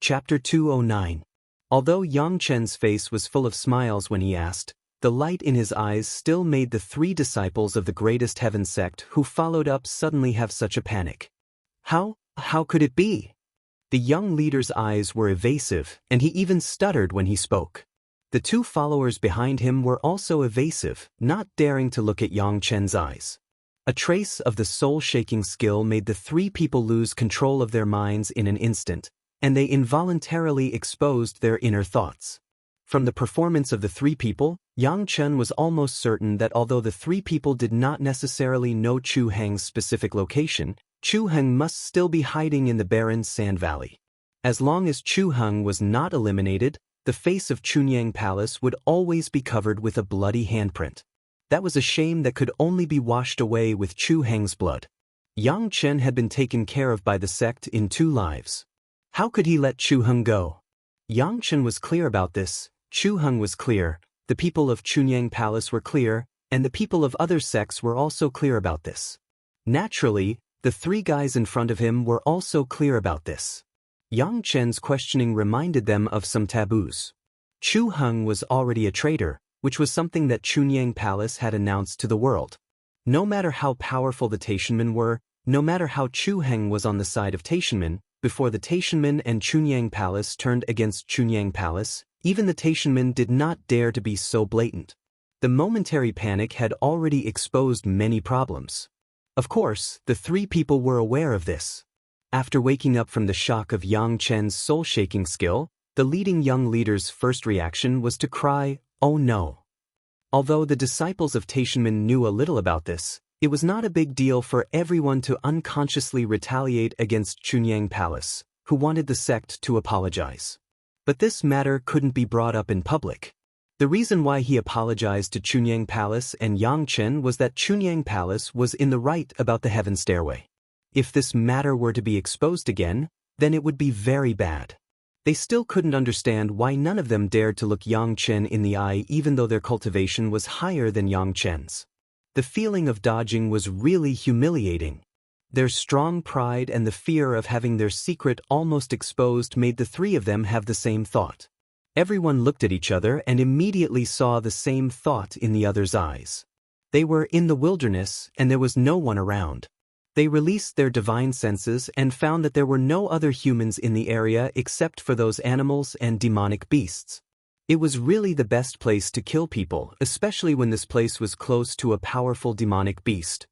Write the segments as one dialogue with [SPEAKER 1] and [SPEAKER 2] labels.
[SPEAKER 1] Chapter 209. Although Xianxian's face was full of smiles when he asked, the light in his eyes still made the three disciples of the greatest heaven sect who followed up suddenly have such a panic. How could it be? The young leader's eyes were evasive, and he even stuttered when he spoke. The two followers behind him were also evasive, not daring to look at Xianxian's eyes. A trace of the soul-shaking skill made the three people lose control of their minds in an instant, and they involuntarily exposed their inner thoughts. From the performance of the three people, Xianxian was almost certain that although the three people did not necessarily know Chu Heng's specific location, Chu Heng must still be hiding in the barren sand valley. As long as Chu Heng was not eliminated, the face of Chunyang Palace would always be covered with a bloody handprint. That was a shame that could only be washed away with Chu Heng's blood. Xianxian had been taken care of by the sect in 2 lives. How could he let Chu Heng go? Xianxian was clear about this, Chu Heng was clear, the people of Chunyang Palace were clear, and the people of other sects were also clear about this. Naturally, the 3 guys in front of him were also clear about this. Xianxian's questioning reminded them of some taboos. Chu Heng was already a traitor, which was something that Chunyang Palace had announced to the world. No matter how powerful the Taishanmen were, no matter how Chu Heng was on the side of Taishanmen, before the Taishanmen and Chunyang Palace turned against Chunyang Palace, even the Taishanmen did not dare to be so blatant. The momentary panic had already exposed many problems. Of course, the 3 people were aware of this. After waking up from the shock of Xianxian's soul-shaking skill, the leading young leader's first reaction was to cry, "Oh no!" Although the disciples of Taishanmen knew a little about this, it was not a big deal for everyone to unconsciously retaliate against Chunyang Palace, who wanted the sect to apologize. But this matter couldn't be brought up in public. The reason why he apologized to Chunyang Palace and Xianxian was that Chunyang Palace was in the right about the heaven stairway. If this matter were to be exposed again, then it would be very bad. They still couldn't understand why none of them dared to look Xianxian in the eye even though their cultivation was higher than Xianxian's. The feeling of dodging was really humiliating. Their strong pride and the fear of having their secret almost exposed made the 3 of them have the same thought. Everyone looked at each other and immediately saw the same thought in the other's eyes. They were in the wilderness and there was no one around. They released their divine senses and found that there were no other humans in the area except for those animals and demonic beasts. It was really the best place to kill people, especially when this place was close to a powerful demonic beast.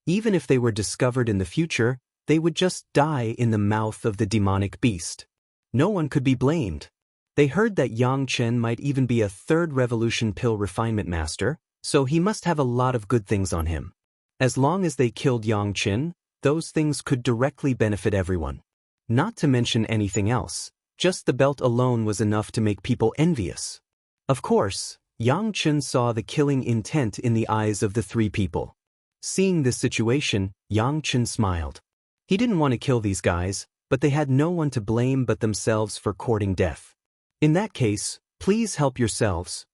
[SPEAKER 1] Even if they were discovered in the future, they would just die in the mouth of the demonic beast. No one could be blamed. They heard that Xianxian might even be a 3rd revolution pill refinement master, so he must have a lot of good things on him. As long as they killed Xianxian, those things could directly benefit everyone. Not to mention anything else, just the belt alone was enough to make people envious. Of course, Xianxian saw the killing intent in the eyes of the 3 people. Seeing this situation, Xianxian smiled. He didn't want to kill these guys, but they had no one to blame but themselves for courting death. In that case, please help yourselves.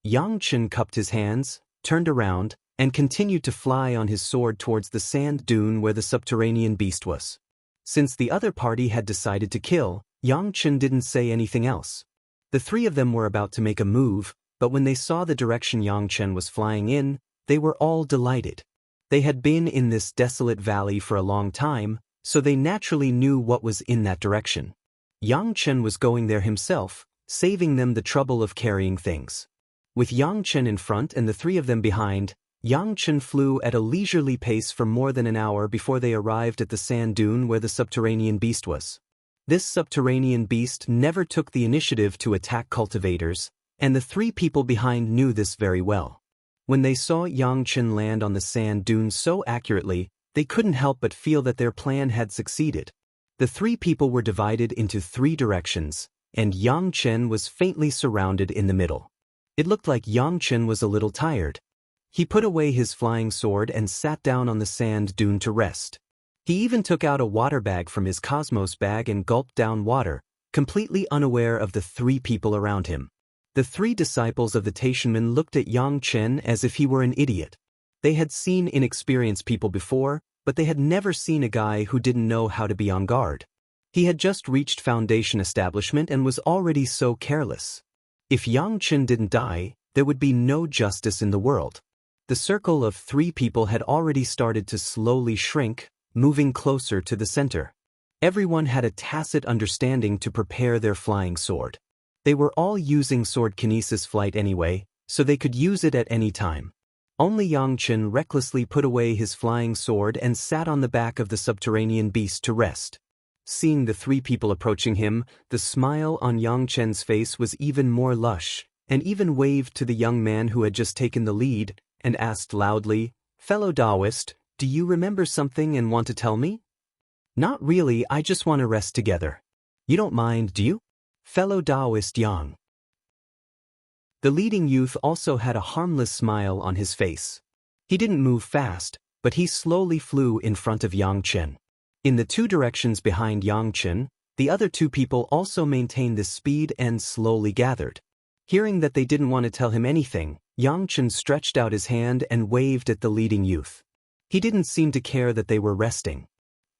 [SPEAKER 1] Xianxian cupped his hands, turned around, and continued to fly on his sword towards the sand dune where the subterranean beast was. Since the other party had decided to kill, Xianxian didn't say anything else. The 3 of them were about to make a move, but when they saw the direction Xianxian was flying in, they were all delighted. They had been in this desolate valley for a long time, so they naturally knew what was in that direction. Xianxian was going there himself, saving them the trouble of carrying things. With Xianxian in front and the 3 of them behind, Xianxian flew at a leisurely pace for more than an hour before they arrived at the sand dune where the subterranean beast was. This subterranean beast never took the initiative to attack cultivators, and the 3 people behind knew this very well. When they saw Xianxian land on the sand dune so accurately, they couldn't help but feel that their plan had succeeded. The 3 people were divided into 3 directions, and Xianxian was faintly surrounded in the middle. It looked like Xianxian was a little tired. He put away his flying sword and sat down on the sand dune to rest. He even took out a water bag from his cosmos bag and gulped down water, completely unaware of the 3 people around him. The 3 disciples of the Taishanmen looked at Xianxian as if he were an idiot. They had seen inexperienced people before, but they had never seen a guy who didn't know how to be on guard. He had just reached foundation establishment and was already so careless. If Xianxian didn't die, there would be no justice in the world. The circle of 3 people had already started to slowly shrink, moving closer to the center. Everyone had a tacit understanding to prepare their flying sword. They were all using sword kinesis flight anyway, so they could use it at any time. Only Xianxian recklessly put away his flying sword and sat on the back of the subterranean beast to rest. Seeing the 3 people approaching him, the smile on Xianxian's face was even more lush, and even waved to the young man who had just taken the lead, and asked loudly, "Fellow Daoist, do you remember something and want to tell me?" "Not really, I just want to rest together. You don't mind, do you? Fellow Daoist Yang." The leading youth also had a harmless smile on his face. He didn't move fast, but he slowly flew in front of Xianxian. In the 2 directions behind Xianxian, the other 2 people also maintained this speed and slowly gathered. Hearing that they didn't want to tell him anything, Xianxian stretched out his hand and waved at the leading youth. He didn't seem to care that they were resting.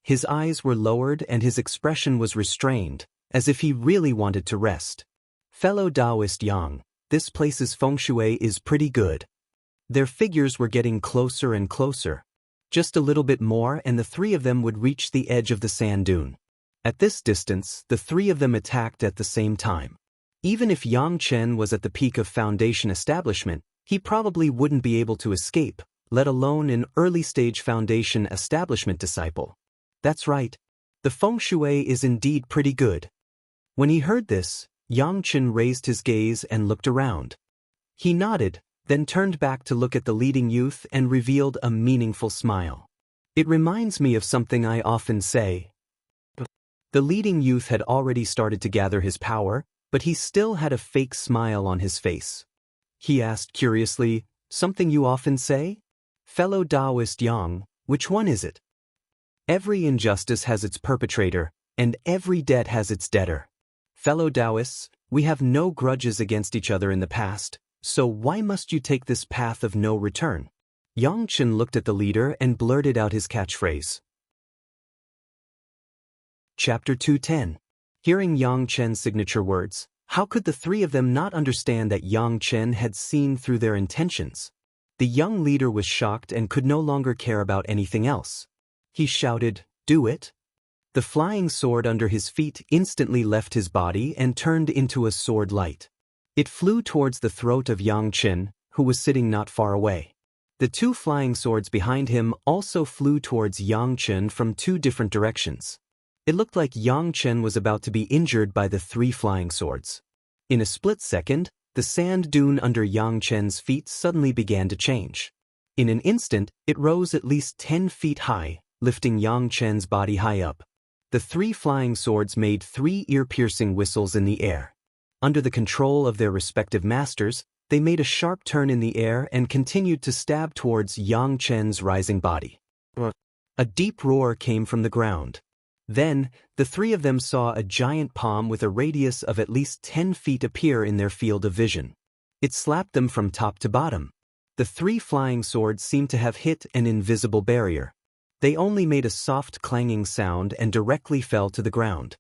[SPEAKER 1] His eyes were lowered and his expression was restrained, as if he really wanted to rest. "Fellow Daoist Yang, this place's feng shui is pretty good." Their figures were getting closer and closer. Just a little bit more and the 3 of them would reach the edge of the sand dune. At this distance, the 3 of them attacked at the same time. Even if Xianxian was at the peak of foundation establishment, he probably wouldn't be able to escape, let alone an early-stage foundation establishment disciple. That's right. The feng shui is indeed pretty good. When he heard this, Xianxian raised his gaze and looked around. He nodded, then turned back to look at the leading youth and revealed a meaningful smile. "It reminds me of something I often say." The leading youth had already started to gather his power, but he still had a fake smile on his face. He asked curiously, "Something you often say? Fellow Daoist Yang, which one is it?" "Every injustice has its perpetrator, and every debt has its debtor. Fellow Daoists, we have no grudges against each other in the past, so why must you take this path of no return?" Xianxian looked at the leader and blurted out his catchphrase. Chapter 210. Hearing Xianxian's signature words, how could the 3 of them not understand that Xianxian had seen through their intentions? The young leader was shocked and could no longer care about anything else. He shouted, "Do it!" The flying sword under his feet instantly left his body and turned into a sword light. It flew towards the throat of Xianxian, who was sitting not far away. The 2 flying swords behind him also flew towards Xianxian from 2 different directions. It looked like Xianxian was about to be injured by the 3 flying swords. In a split second, the sand dune under Xianxian's feet suddenly began to change. In an instant, it rose at least 10 feet high, lifting Xianxian's body high up. The 3 flying swords made 3 ear-piercing whistles in the air. Under the control of their respective masters, they made a sharp turn in the air and continued to stab towards Xianxian's rising body. A deep roar came from the ground. Then, the 3 of them saw a giant palm with a radius of at least 10 feet appear in their field of vision. It slapped them from top to bottom. The 3 flying swords seemed to have hit an invisible barrier. They only made a soft clanging sound and directly fell to the ground.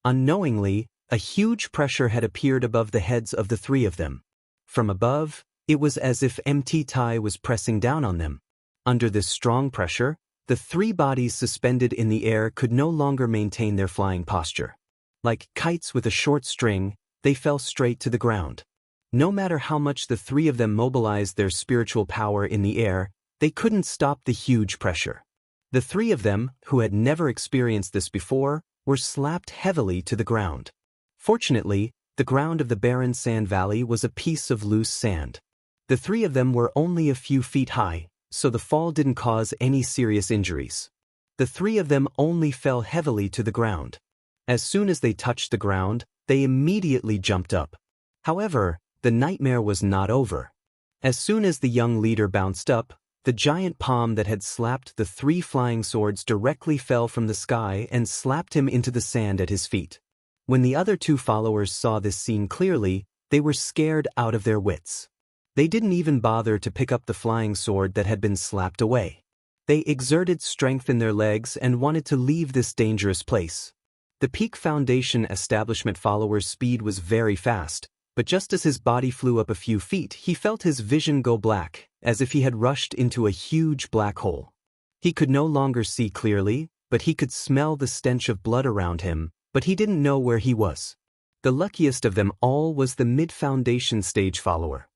[SPEAKER 1] Unknowingly, a huge pressure had appeared above the heads of the 3 of them. From above, it was as if empty tie was pressing down on them. Under this strong pressure, the 3 bodies suspended in the air could no longer maintain their flying posture. Like kites with a short string, they fell straight to the ground. No matter how much the 3 of them mobilized their spiritual power in the air, they couldn't stop the huge pressure. The 3 of them, who had never experienced this before, were slapped heavily to the ground. Fortunately, the ground of the barren sand valley was a piece of loose sand. The 3 of them were only a few feet high, so the fall didn't cause any serious injuries. The 3 of them only fell heavily to the ground. As soon as they touched the ground, they immediately jumped up. However, the nightmare was not over. As soon as the young leader bounced up, the giant palm that had slapped the 3 flying swords directly fell from the sky and slapped him into the sand at his feet. When the other 2 followers saw this scene clearly, they were scared out of their wits. They didn't even bother to pick up the flying sword that had been slapped away. They exerted strength in their legs and wanted to leave this dangerous place. The Peak Foundation establishment follower's speed was very fast, but just as his body flew up a few feet, he felt his vision go black, as if he had rushed into a huge black hole. He could no longer see clearly, but he could smell the stench of blood around him, but he didn't know where he was. The luckiest of them all was the mid-foundation stage follower.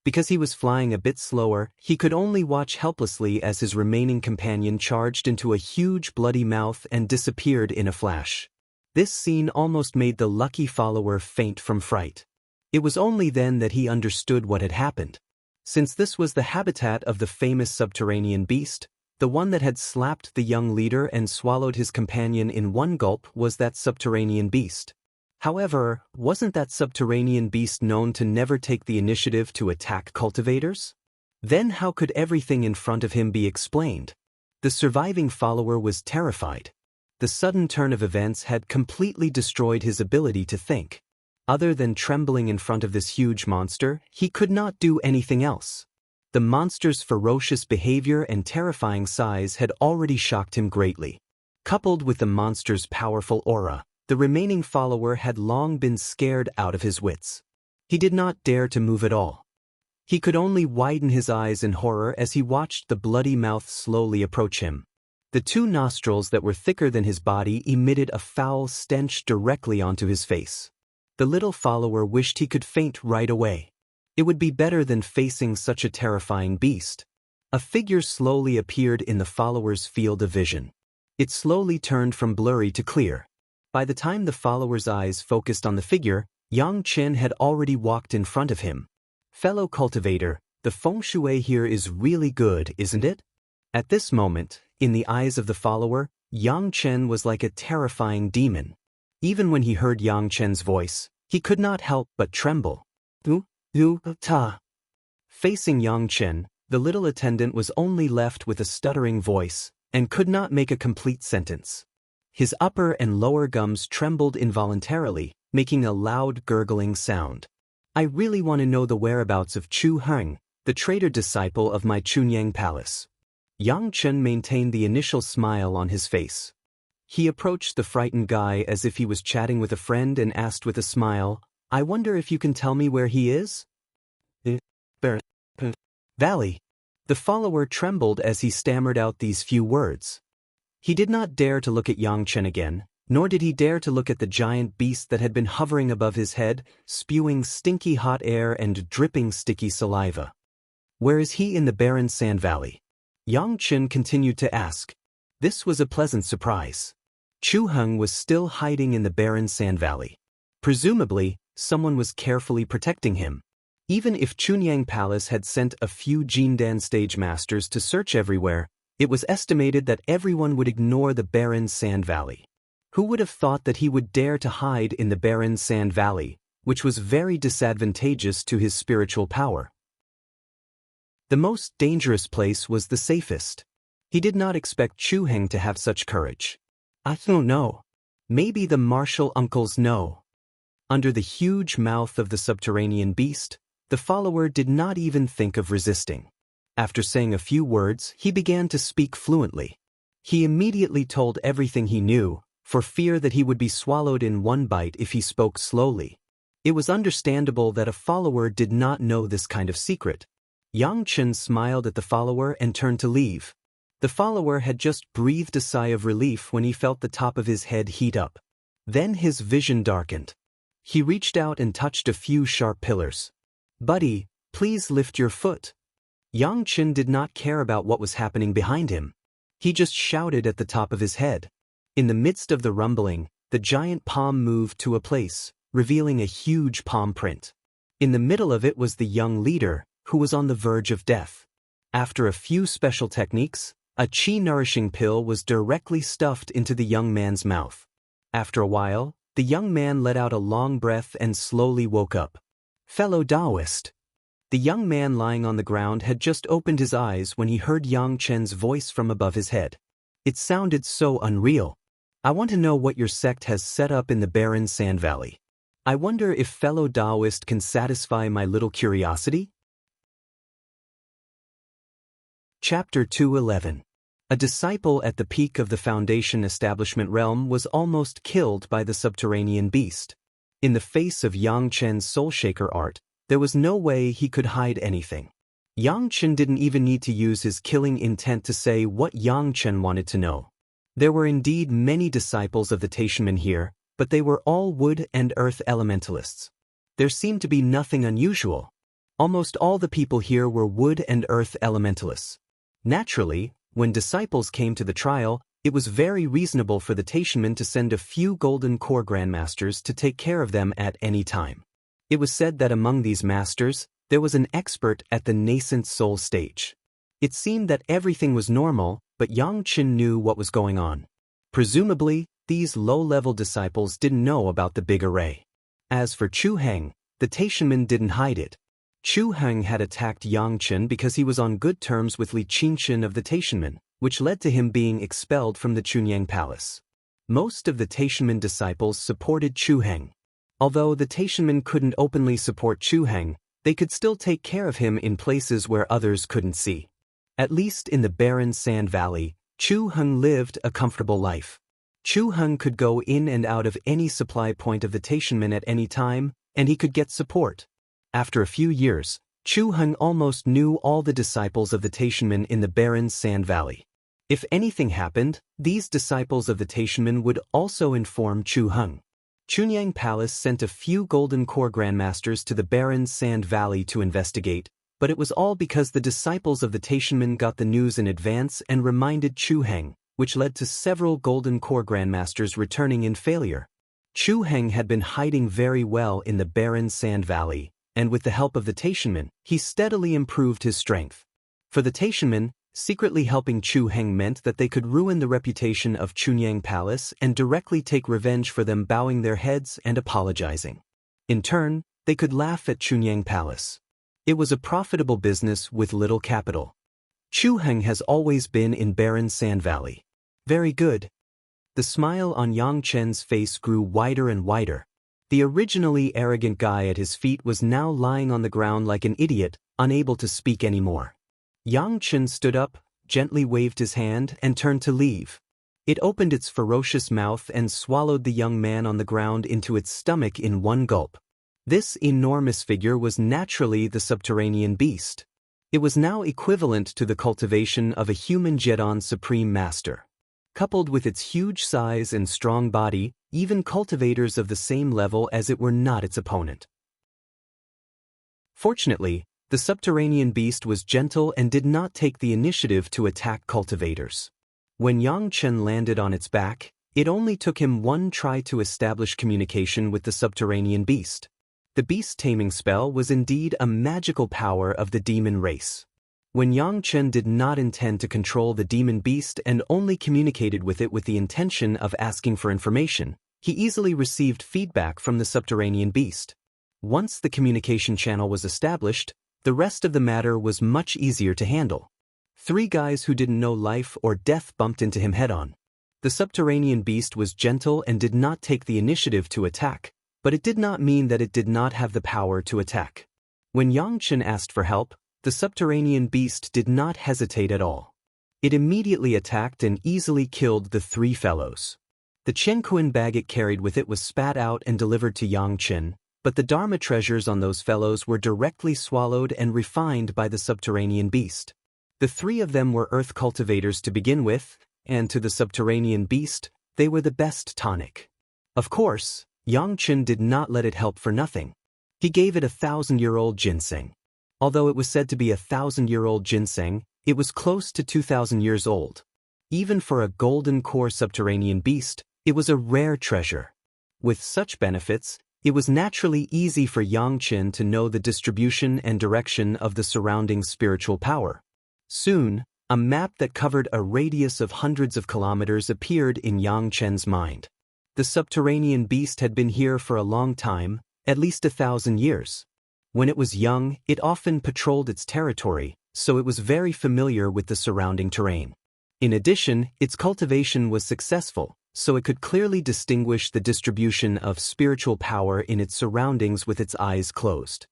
[SPEAKER 1] Because he was flying a bit slower, he could only watch helplessly as his remaining companion charged into a huge bloody mouth and disappeared in a flash. This scene almost made the lucky follower faint from fright. It was only then that he understood what had happened. Since this was the habitat of the famous subterranean beast, the one that had slapped the young leader and swallowed his companion in one gulp was that subterranean beast. However, wasn't that subterranean beast known to never take the initiative to attack cultivators? Then how could everything in front of him be explained? The surviving follower was terrified. The sudden turn of events had completely destroyed his ability to think. Other than trembling in front of this huge monster, he could not do anything else. The monster's ferocious behavior and terrifying size had already shocked him greatly. Coupled with the monster's powerful aura, the remaining follower had long been scared out of his wits. He did not dare to move at all. He could only widen his eyes in horror as he watched the bloody mouth slowly approach him. The two nostrils that were thicker than his body emitted a foul stench directly onto his face. The little follower wished he could faint right away. It would be better than facing such a terrifying beast. A figure slowly appeared in the follower's field of vision. It slowly turned from blurry to clear. By the time the follower's eyes focused on the figure, Xianxian had already walked in front of him. Fellow cultivator, the feng shui here is really good, isn't it? At this moment, in the eyes of the follower, Xianxian was like a terrifying demon. Even when he heard Xianxian's voice, he could not help but tremble. Ta. Facing Xianxian, the little attendant was only left with a stuttering voice, and could not make a complete sentence. His upper and lower gums trembled involuntarily, making a loud gurgling sound. I really want to know the whereabouts of Chu Heng, the traitor disciple of my Chunyang palace. Xianxian maintained the initial smile on his face. He approached the frightened guy as if he was chatting with a friend and asked with a smile, I wonder if you can tell me where he is? Valley. The follower trembled as he stammered out these few words. He did not dare to look at Xianxian again, nor did he dare to look at the giant beast that had been hovering above his head, spewing stinky hot air and dripping sticky saliva. Where is he in the barren sand valley? Xianxian continued to ask. This was a pleasant surprise. Chu Heng was still hiding in the barren sand valley. Presumably, someone was carefully protecting him. Even if Chunyang Palace had sent a few Jindan stage masters to search everywhere, it was estimated that everyone would ignore the barren sand valley. Who would have thought that he would dare to hide in the barren sand valley, which was very disadvantageous to his spiritual power? The most dangerous place was the safest. He did not expect Chu Heng to have such courage. I don't know. Maybe the martial uncles know. Under the huge mouth of the subterranean beast, the follower did not even think of resisting. After saying a few words, he began to speak fluently. He immediately told everything he knew, for fear that he would be swallowed in one bite if he spoke slowly. It was understandable that a follower did not know this kind of secret. Xianxian smiled at the follower and turned to leave. The follower had just breathed a sigh of relief when he felt the top of his head heat up. Then his vision darkened. He reached out and touched a few sharp pillars. Buddy, please lift your foot. Xianxian did not care about what was happening behind him. He just shouted at the top of his head. In the midst of the rumbling, the giant palm moved to a place, revealing a huge palm print. In the middle of it was the young leader, who was on the verge of death. After a few special techniques, a qi-nourishing pill was directly stuffed into the young man's mouth. After a while, the young man let out a long breath and slowly woke up. Fellow Daoist. The young man lying on the ground had just opened his eyes when he heard Xianxian's voice from above his head. It sounded so unreal. I want to know what your sect has set up in the barren sand valley. I wonder if fellow Daoist can satisfy my little curiosity? Chapter 211. A disciple at the peak of the Foundation establishment realm was almost killed by the subterranean beast. In the face of Yang Chen's soul-shaker art, there was no way he could hide anything. Yang Chen didn't even need to use his killing intent to say what Yang Chen wanted to know. There were indeed many disciples of the Taishanmen here, but they were all wood and earth elementalists. There seemed to be nothing unusual. Almost all the people here were wood and earth elementalists. Naturally, when disciples came to the trial, it was very reasonable for the Taishanmen to send a few golden core grandmasters to take care of them at any time. It was said that among these masters, there was an expert at the nascent soul stage. It seemed that everything was normal, but Yang Chen knew what was going on. Presumably, these low-level disciples didn't know about the big array. As for Chu Heng, the Taishanmen didn't hide it. Chu Heng had attacked Yang Chen because he was on good terms with Li Qingshan of the Taishanmen, which led to him being expelled from the Chunyang Palace. Most of the Taishanmen disciples supported Chu Heng. Although the Taishanmen couldn't openly support Chu Heng, they could still take care of him in places where others couldn't see. At least in the barren Sand Valley, Chu Heng lived a comfortable life. Chu Heng could go in and out of any supply point of the Taishanmen at any time, and he could get support. After a few years, Chu Heng almost knew all the disciples of the Taishanmen in the barren Sand Valley. If anything happened, these disciples of the Taishanmen would also inform Chu Heng. Chunyang Palace sent a few golden core grandmasters to the barren Sand Valley to investigate, but it was all because the disciples of the Taishanmen got the news in advance and reminded Chu Heng, which led to several golden core grandmasters returning in failure. Chu Heng had been hiding very well in the barren Sand Valley, and with the help of the Taishanmen, he steadily improved his strength. For the Taishanmen, secretly helping Chu Heng meant that they could ruin the reputation of Chunyang Palace and directly take revenge for them bowing their heads and apologizing. In turn, they could laugh at Chunyang Palace. It was a profitable business with little capital. Chu Heng has always been in barren Sand Valley. Very good. The smile on Yang Chen's face grew wider and wider. The originally arrogant guy at his feet was now lying on the ground like an idiot, unable to speak anymore. Yang Chen stood up, gently waved his hand, and turned to leave. It opened its ferocious mouth and swallowed the young man on the ground into its stomach in one gulp. This enormous figure was naturally the subterranean beast. It was now equivalent to the cultivation of a human Jedon Supreme Master. Coupled with its huge size and strong body, even cultivators of the same level as it were not its opponent. Fortunately, the subterranean beast was gentle and did not take the initiative to attack cultivators. When Yang Chen landed on its back, it only took him one try to establish communication with the subterranean beast. The beast taming spell was indeed a magical power of the demon race. When Yang Chen did not intend to control the demon beast and only communicated with it with the intention of asking for information, he easily received feedback from the subterranean beast. Once the communication channel was established, the rest of the matter was much easier to handle. Three guys who didn't know life or death bumped into him head-on. The subterranean beast was gentle and did not take the initiative to attack, but it did not mean that it did not have the power to attack. When Yang Chen asked for help, the subterranean beast did not hesitate at all. It immediately attacked and easily killed the three fellows. The Chenkuan bag it carried with it was spat out and delivered to Yang Chen, but the Dharma treasures on those fellows were directly swallowed and refined by the subterranean beast. The three of them were earth cultivators to begin with, and to the subterranean beast, they were the best tonic. Of course, Yang Chen did not let it help for nothing. He gave it 1,000-year-old ginseng. Although it was said to be 1,000-year-old ginseng, it was close to 2,000 years old. Even for a golden core subterranean beast, it was a rare treasure. With such benefits, it was naturally easy for Yang Chen to know the distribution and direction of the surrounding spiritual power. Soon, a map that covered a radius of hundreds of kilometers appeared in Yang Chen's mind. The subterranean beast had been here for a long time, at least 1,000 years. When it was young, it often patrolled its territory, so it was very familiar with the surrounding terrain. In addition, its cultivation was successful, so it could clearly distinguish the distribution of spiritual power in its surroundings with its eyes closed.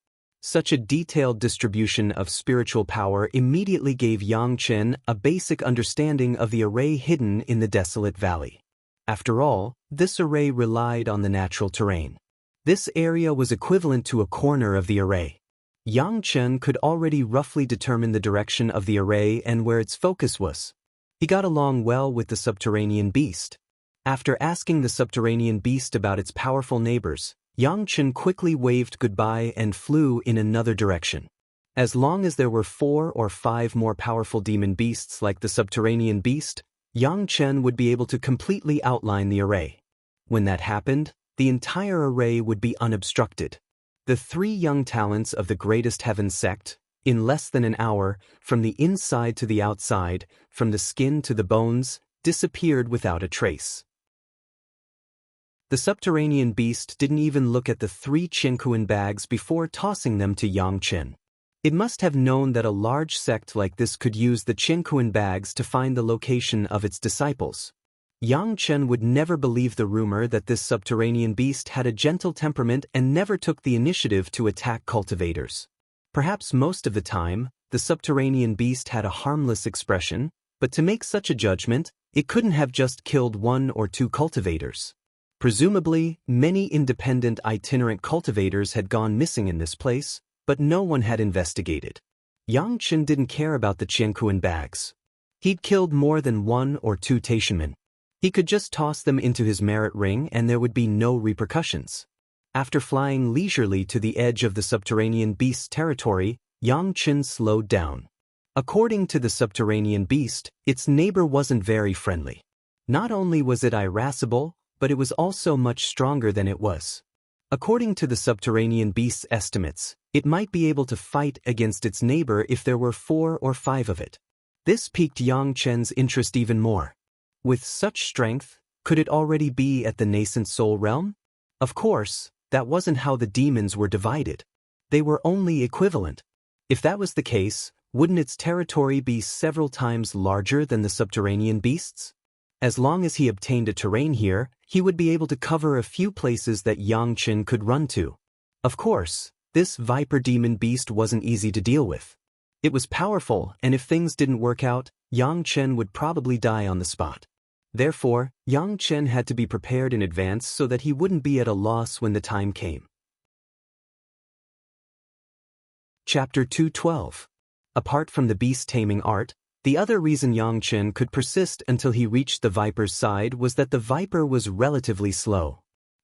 [SPEAKER 1] Such a detailed distribution of spiritual power immediately gave Xianxian a basic understanding of the array hidden in the desolate valley. After all, this array relied on the natural terrain. This area was equivalent to a corner of the array. Xianxian could already roughly determine the direction of the array and where its focus was. He got along well with the subterranean beast. After asking the subterranean beast about its powerful neighbors, Xianxian quickly waved goodbye and flew in another direction. As long as there were 4 or 5 more powerful demon beasts like the subterranean beast, Xianxian would be able to completely outline the array. When that happened, the entire array would be unobstructed. The 3 young talents of the greatest heaven sect, in less than an hour, from the inside to the outside, from the skin to the bones, disappeared without a trace. The subterranean beast didn't even look at the 3 Qianquan bags before tossing them to Xianxian. It must have known that a large sect like this could use the Qianquan bags to find the location of its disciples. Xianxian would never believe the rumor that this subterranean beast had a gentle temperament and never took the initiative to attack cultivators. Perhaps most of the time, the subterranean beast had a harmless expression, but to make such a judgment, it couldn't have just killed 1 or 2 cultivators. Presumably, many independent itinerant cultivators had gone missing in this place, but no one had investigated. Xianxian didn't care about the Qianquan bags. He'd killed more than 1 or 2 Taishanmen. He could just toss them into his merit ring and there would be no repercussions. After flying leisurely to the edge of the subterranean beast's territory, Xianxian slowed down. According to the subterranean beast, its neighbor wasn't very friendly. Not only was it irascible, but it was also much stronger than it was. According to the subterranean beast's estimates, it might be able to fight against its neighbor if there were 4 or 5 of it. This piqued Xianxian's interest even more. With such strength, could it already be at the nascent soul realm? Of course, that wasn't how the demons were divided. They were only equivalent. If that was the case, wouldn't its territory be several times larger than the subterranean beast's? As long as he obtained a terrain here, he would be able to cover a few places that Xianxian could run to. Of course, this viper demon beast wasn't easy to deal with. It was powerful, and if things didn't work out, Xianxian would probably die on the spot. Therefore, Xianxian had to be prepared in advance so that he wouldn't be at a loss when the time came. Chapter 212. Apart from the beast-taming art, the other reason Xianxian could persist until he reached the viper's side was that the viper was relatively slow.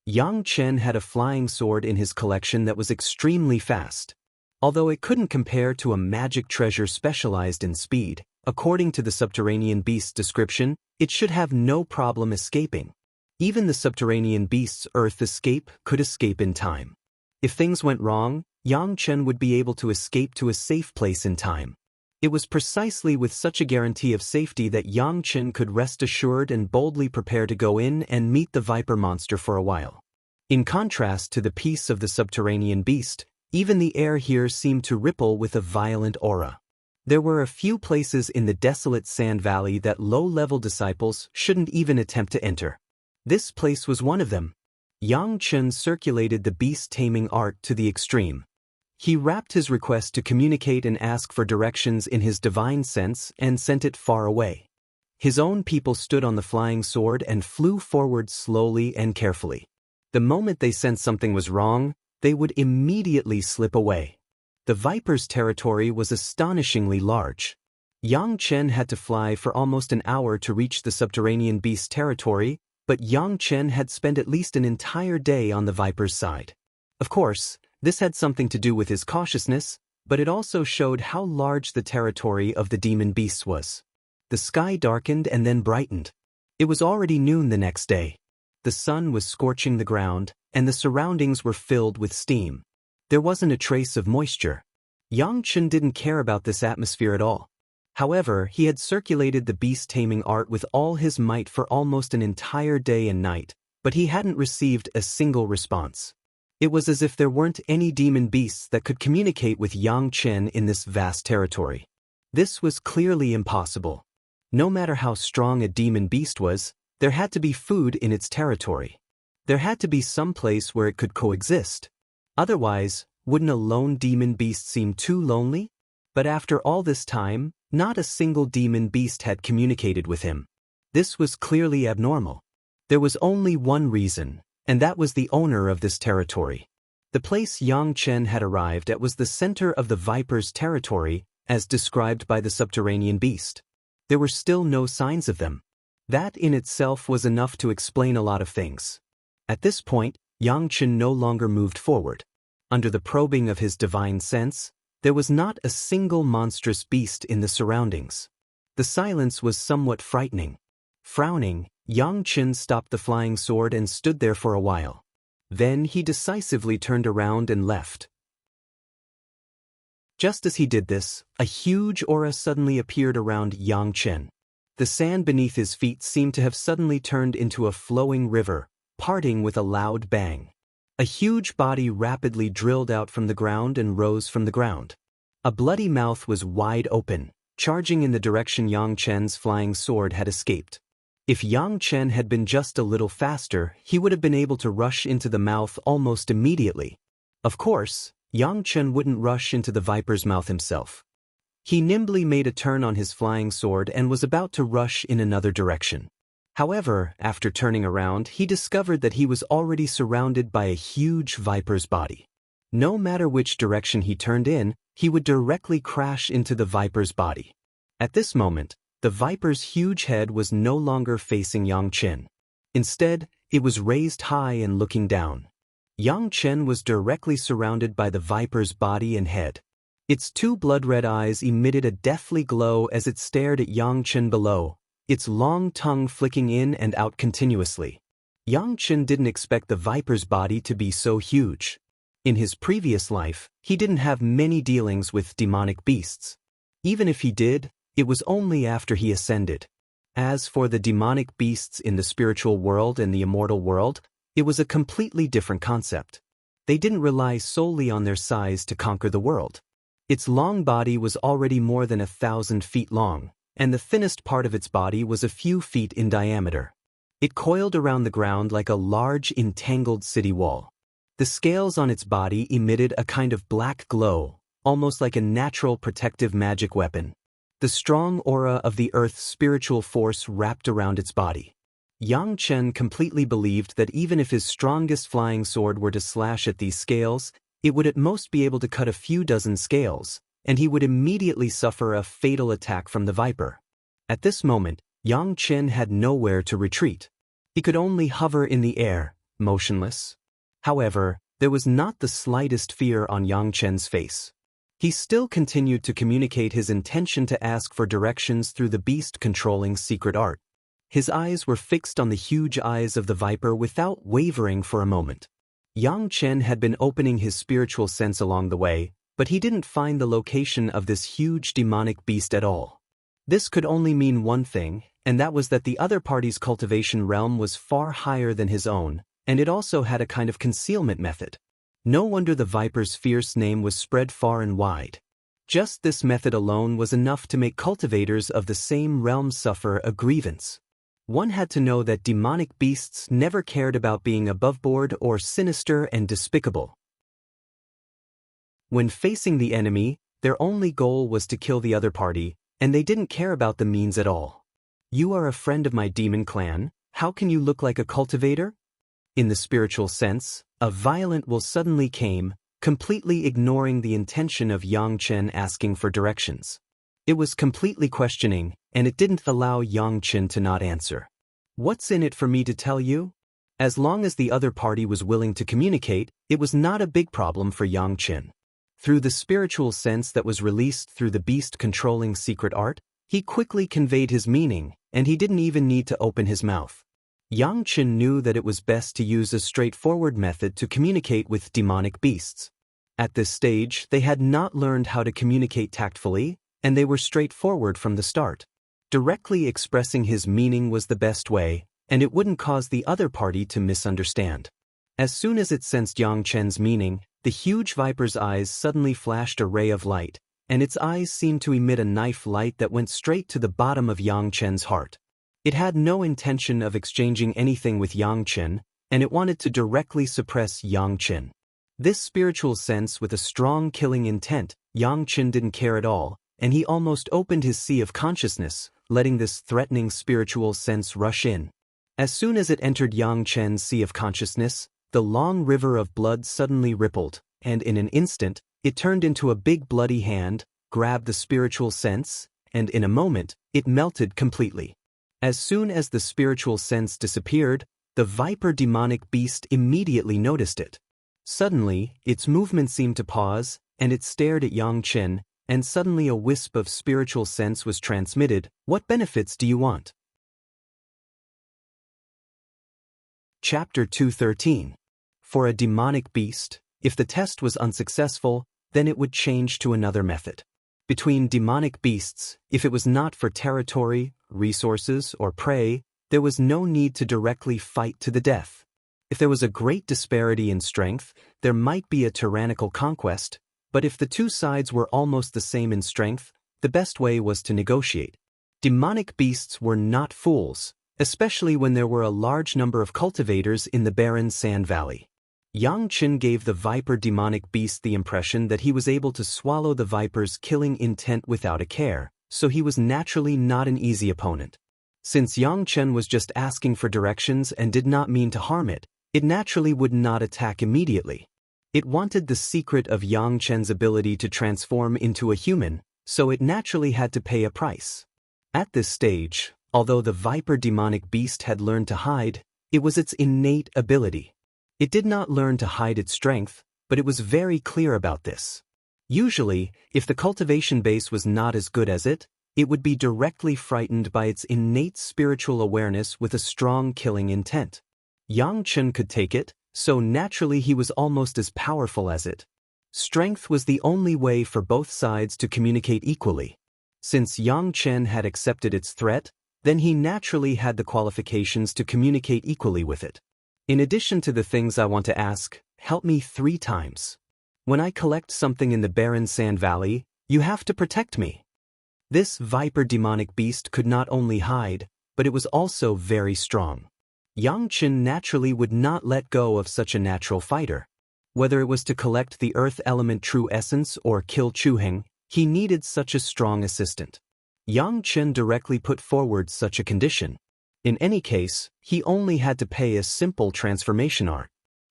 [SPEAKER 1] Xianxian had a flying sword in his collection that was extremely fast. Although it couldn't compare to a magic treasure specialized in speed, according to the subterranean beast's description, it should have no problem escaping. Even the subterranean beast's earth escape could escape in time. If things went wrong, Xianxian would be able to escape to a safe place in time. It was precisely with such a guarantee of safety that Xianxian could rest assured and boldly prepare to go in and meet the viper monster for a while. In contrast to the peace of the subterranean beast, even the air here seemed to ripple with a violent aura. There were a few places in the desolate sand valley that low-level disciples shouldn't even attempt to enter. This place was one of them. Xianxian circulated the beast-taming art to the extreme. He wrapped his request to communicate and ask for directions in his divine sense and sent it far away. His own people stood on the flying sword and flew forward slowly and carefully. The moment they sensed something was wrong, they would immediately slip away. The viper's territory was astonishingly large. Xianxian had to fly for almost an hour to reach the subterranean beast's territory, but Xianxian had spent at least an entire day on the viper's side. Of course, this had something to do with his cautiousness, but it also showed how large the territory of the demon beasts was. The sky darkened and then brightened. It was already noon the next day. The sun was scorching the ground, and the surroundings were filled with steam. There wasn't a trace of moisture. Xianxian didn't care about this atmosphere at all. However, he had circulated the beast-taming art with all his might for almost an entire day and night, but he hadn't received a single response. It was as if there weren't any demon beasts that could communicate with Xianxian in this vast territory. This was clearly impossible. No matter how strong a demon beast was, there had to be food in its territory. There had to be some place where it could coexist. Otherwise, wouldn't a lone demon beast seem too lonely? But after all this time, not a single demon beast had communicated with him. This was clearly abnormal. There was only one reason, and that was the owner of this territory. The place Xianxian had arrived at was the center of the Viper's territory, as described by the subterranean beast. There were still no signs of them. That in itself was enough to explain a lot of things. At this point, Xianxian no longer moved forward. Under the probing of his divine sense, there was not a single monstrous beast in the surroundings. The silence was somewhat frightening. Frowning, Xianxian stopped the flying sword and stood there for a while. Then he decisively turned around and left. Just as he did this, a huge aura suddenly appeared around Xianxian. The sand beneath his feet seemed to have suddenly turned into a flowing river, parting with a loud bang. A huge body rapidly drilled out from the ground and rose from the ground. A bloody mouth was wide open, charging in the direction Xianxian's flying sword had escaped. If Xianxian had been just a little faster, he would have been able to rush into the mouth almost immediately. Of course, Xianxian wouldn't rush into the viper's mouth himself. He nimbly made a turn on his flying sword and was about to rush in another direction. However, after turning around, he discovered that he was already surrounded by a huge viper's body. No matter which direction he turned in, he would directly crash into the viper's body. At this moment, the viper's huge head was no longer facing Xianxian. Instead, it was raised high and looking down. Xianxian was directly surrounded by the viper's body and head. Its two blood-red eyes emitted a deathly glow as it stared at Xianxian below, its long tongue flicking in and out continuously. Xianxian didn't expect the viper's body to be so huge. In his previous life, he didn't have many dealings with demonic beasts. Even if he did, it was only after he ascended. As for the demonic beasts in the spiritual world and the immortal world, it was a completely different concept. They didn't rely solely on their size to conquer the world. Its long body was already more than 1,000 feet long, and the thinnest part of its body was a few feet in diameter. It coiled around the ground like a large entangled city wall. The scales on its body emitted a kind of black glow, almost like a natural protective magic weapon. The strong aura of the earth's spiritual force wrapped around its body. Xianxian completely believed that even if his strongest flying sword were to slash at these scales, it would at most be able to cut a few dozen scales, and he would immediately suffer a fatal attack from the viper. At this moment, Xianxian had nowhere to retreat. He could only hover in the air, motionless. However, there was not the slightest fear on Xianxian's face. He still continued to communicate his intention to ask for directions through the beast-controlling secret art. His eyes were fixed on the huge eyes of the viper without wavering for a moment. Xianxian had been opening his spiritual sense along the way, but he didn't find the location of this huge demonic beast at all. This could only mean one thing, and that was that the other party's cultivation realm was far higher than his own, and it also had a kind of concealment method. No wonder the viper's fierce name was spread far and wide. Just this method alone was enough to make cultivators of the same realm suffer a grievance. One had to know that demonic beasts never cared about being aboveboard or sinister and despicable. When facing the enemy, their only goal was to kill the other party, and they didn't care about the means at all. You are a friend of my demon clan, how can you look like a cultivator? In the spiritual sense, a violent will suddenly came, completely ignoring the intention of Xianxian asking for directions. It was completely questioning, and it didn't allow Xianxian to not answer. What's in it for me to tell you? As long as the other party was willing to communicate, it was not a big problem for Xianxian. Through the spiritual sense that was released through the beast-controlling secret art, he quickly conveyed his meaning, and he didn't even need to open his mouth. Xianxian knew that it was best to use a straightforward method to communicate with demonic beasts. At this stage, they had not learned how to communicate tactfully, and they were straightforward from the start. Directly expressing his meaning was the best way, and it wouldn't cause the other party to misunderstand. As soon as it sensed Xianxian's meaning, the huge viper's eyes suddenly flashed a ray of light, and its eyes seemed to emit a knife light that went straight to the bottom of Xianxian's heart. It had no intention of exchanging anything with Xianxian, and it wanted to directly suppress Xianxian. This spiritual sense with a strong killing intent, Xianxian didn't care at all, and he almost opened his sea of consciousness, letting this threatening spiritual sense rush in. As soon as it entered Xianxian's sea of consciousness, the long river of blood suddenly rippled, and in an instant, it turned into a big bloody hand, grabbed the spiritual sense, and in a moment, it melted completely. As soon as the spiritual sense disappeared, the viper demonic beast immediately noticed it. Suddenly, its movement seemed to pause, and it stared at Xianxian, and suddenly a wisp of spiritual sense was transmitted. What benefits do you want? Chapter 213. For a demonic beast, if the test was unsuccessful, then it would change to another method. Between demonic beasts, if it was not for territory, resources, or prey, there was no need to directly fight to the death. If there was a great disparity in strength, there might be a tyrannical conquest, but if the two sides were almost the same in strength, the best way was to negotiate. Demonic beasts were not fools, especially when there were a large number of cultivators in the barren sand valley. Xianxian gave the viper demonic beast the impression that he was able to swallow the viper's killing intent without a care, so he was naturally not an easy opponent. Since Xianxian was just asking for directions and did not mean to harm it, it naturally would not attack immediately. It wanted the secret of Xianxian's ability to transform into a human, so it naturally had to pay a price. At this stage, although the viper demonic beast had learned to hide, it was its innate ability. It did not learn to hide its strength, but it was very clear about this. Usually, if the cultivation base was not as good as it would be directly frightened by its innate spiritual awareness with a strong killing intent. Xianxian could take it, so naturally he was almost as powerful as it. Strength was the only way for both sides to communicate equally. Since Xianxian had accepted its threat, then he naturally had the qualifications to communicate equally with it. In addition to the things I want to ask, help me 3 times. When I collect something in the barren sand valley, you have to protect me. This viper demonic beast could not only hide, but it was also very strong. Xianxian naturally would not let go of such a natural fighter. Whether it was to collect the earth element true essence or kill Chuheng, he needed such a strong assistant. Xianxian directly put forward such a condition. In any case, he only had to pay a simple transformation art.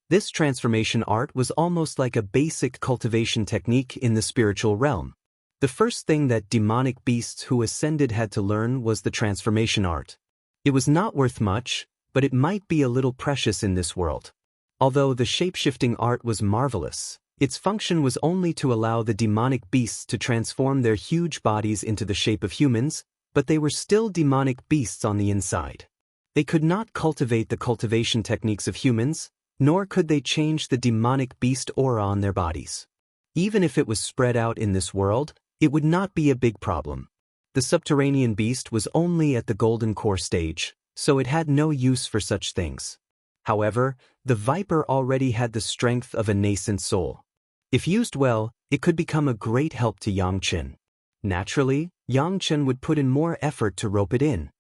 [SPEAKER 1] This transformation art was almost like a basic cultivation technique in the spiritual realm. The first thing that demonic beasts who ascended had to learn was the transformation art. It was not worth much, but it might be a little precious in this world. Although the shape-shifting art was marvelous, its function was only to allow the demonic beasts to transform their huge bodies into the shape of humans, but they were still demonic beasts on the inside. They could not cultivate the cultivation techniques of humans, nor could they change the demonic beast aura on their bodies. Even if it was spread out in this world, it would not be a big problem. The subterranean beast was only at the golden core stage, so it had no use for such things. However, the viper already had the strength of a nascent soul. If used well, it could become a great help to Xianxian. Naturally, Xianxian would put in more effort to rope it in.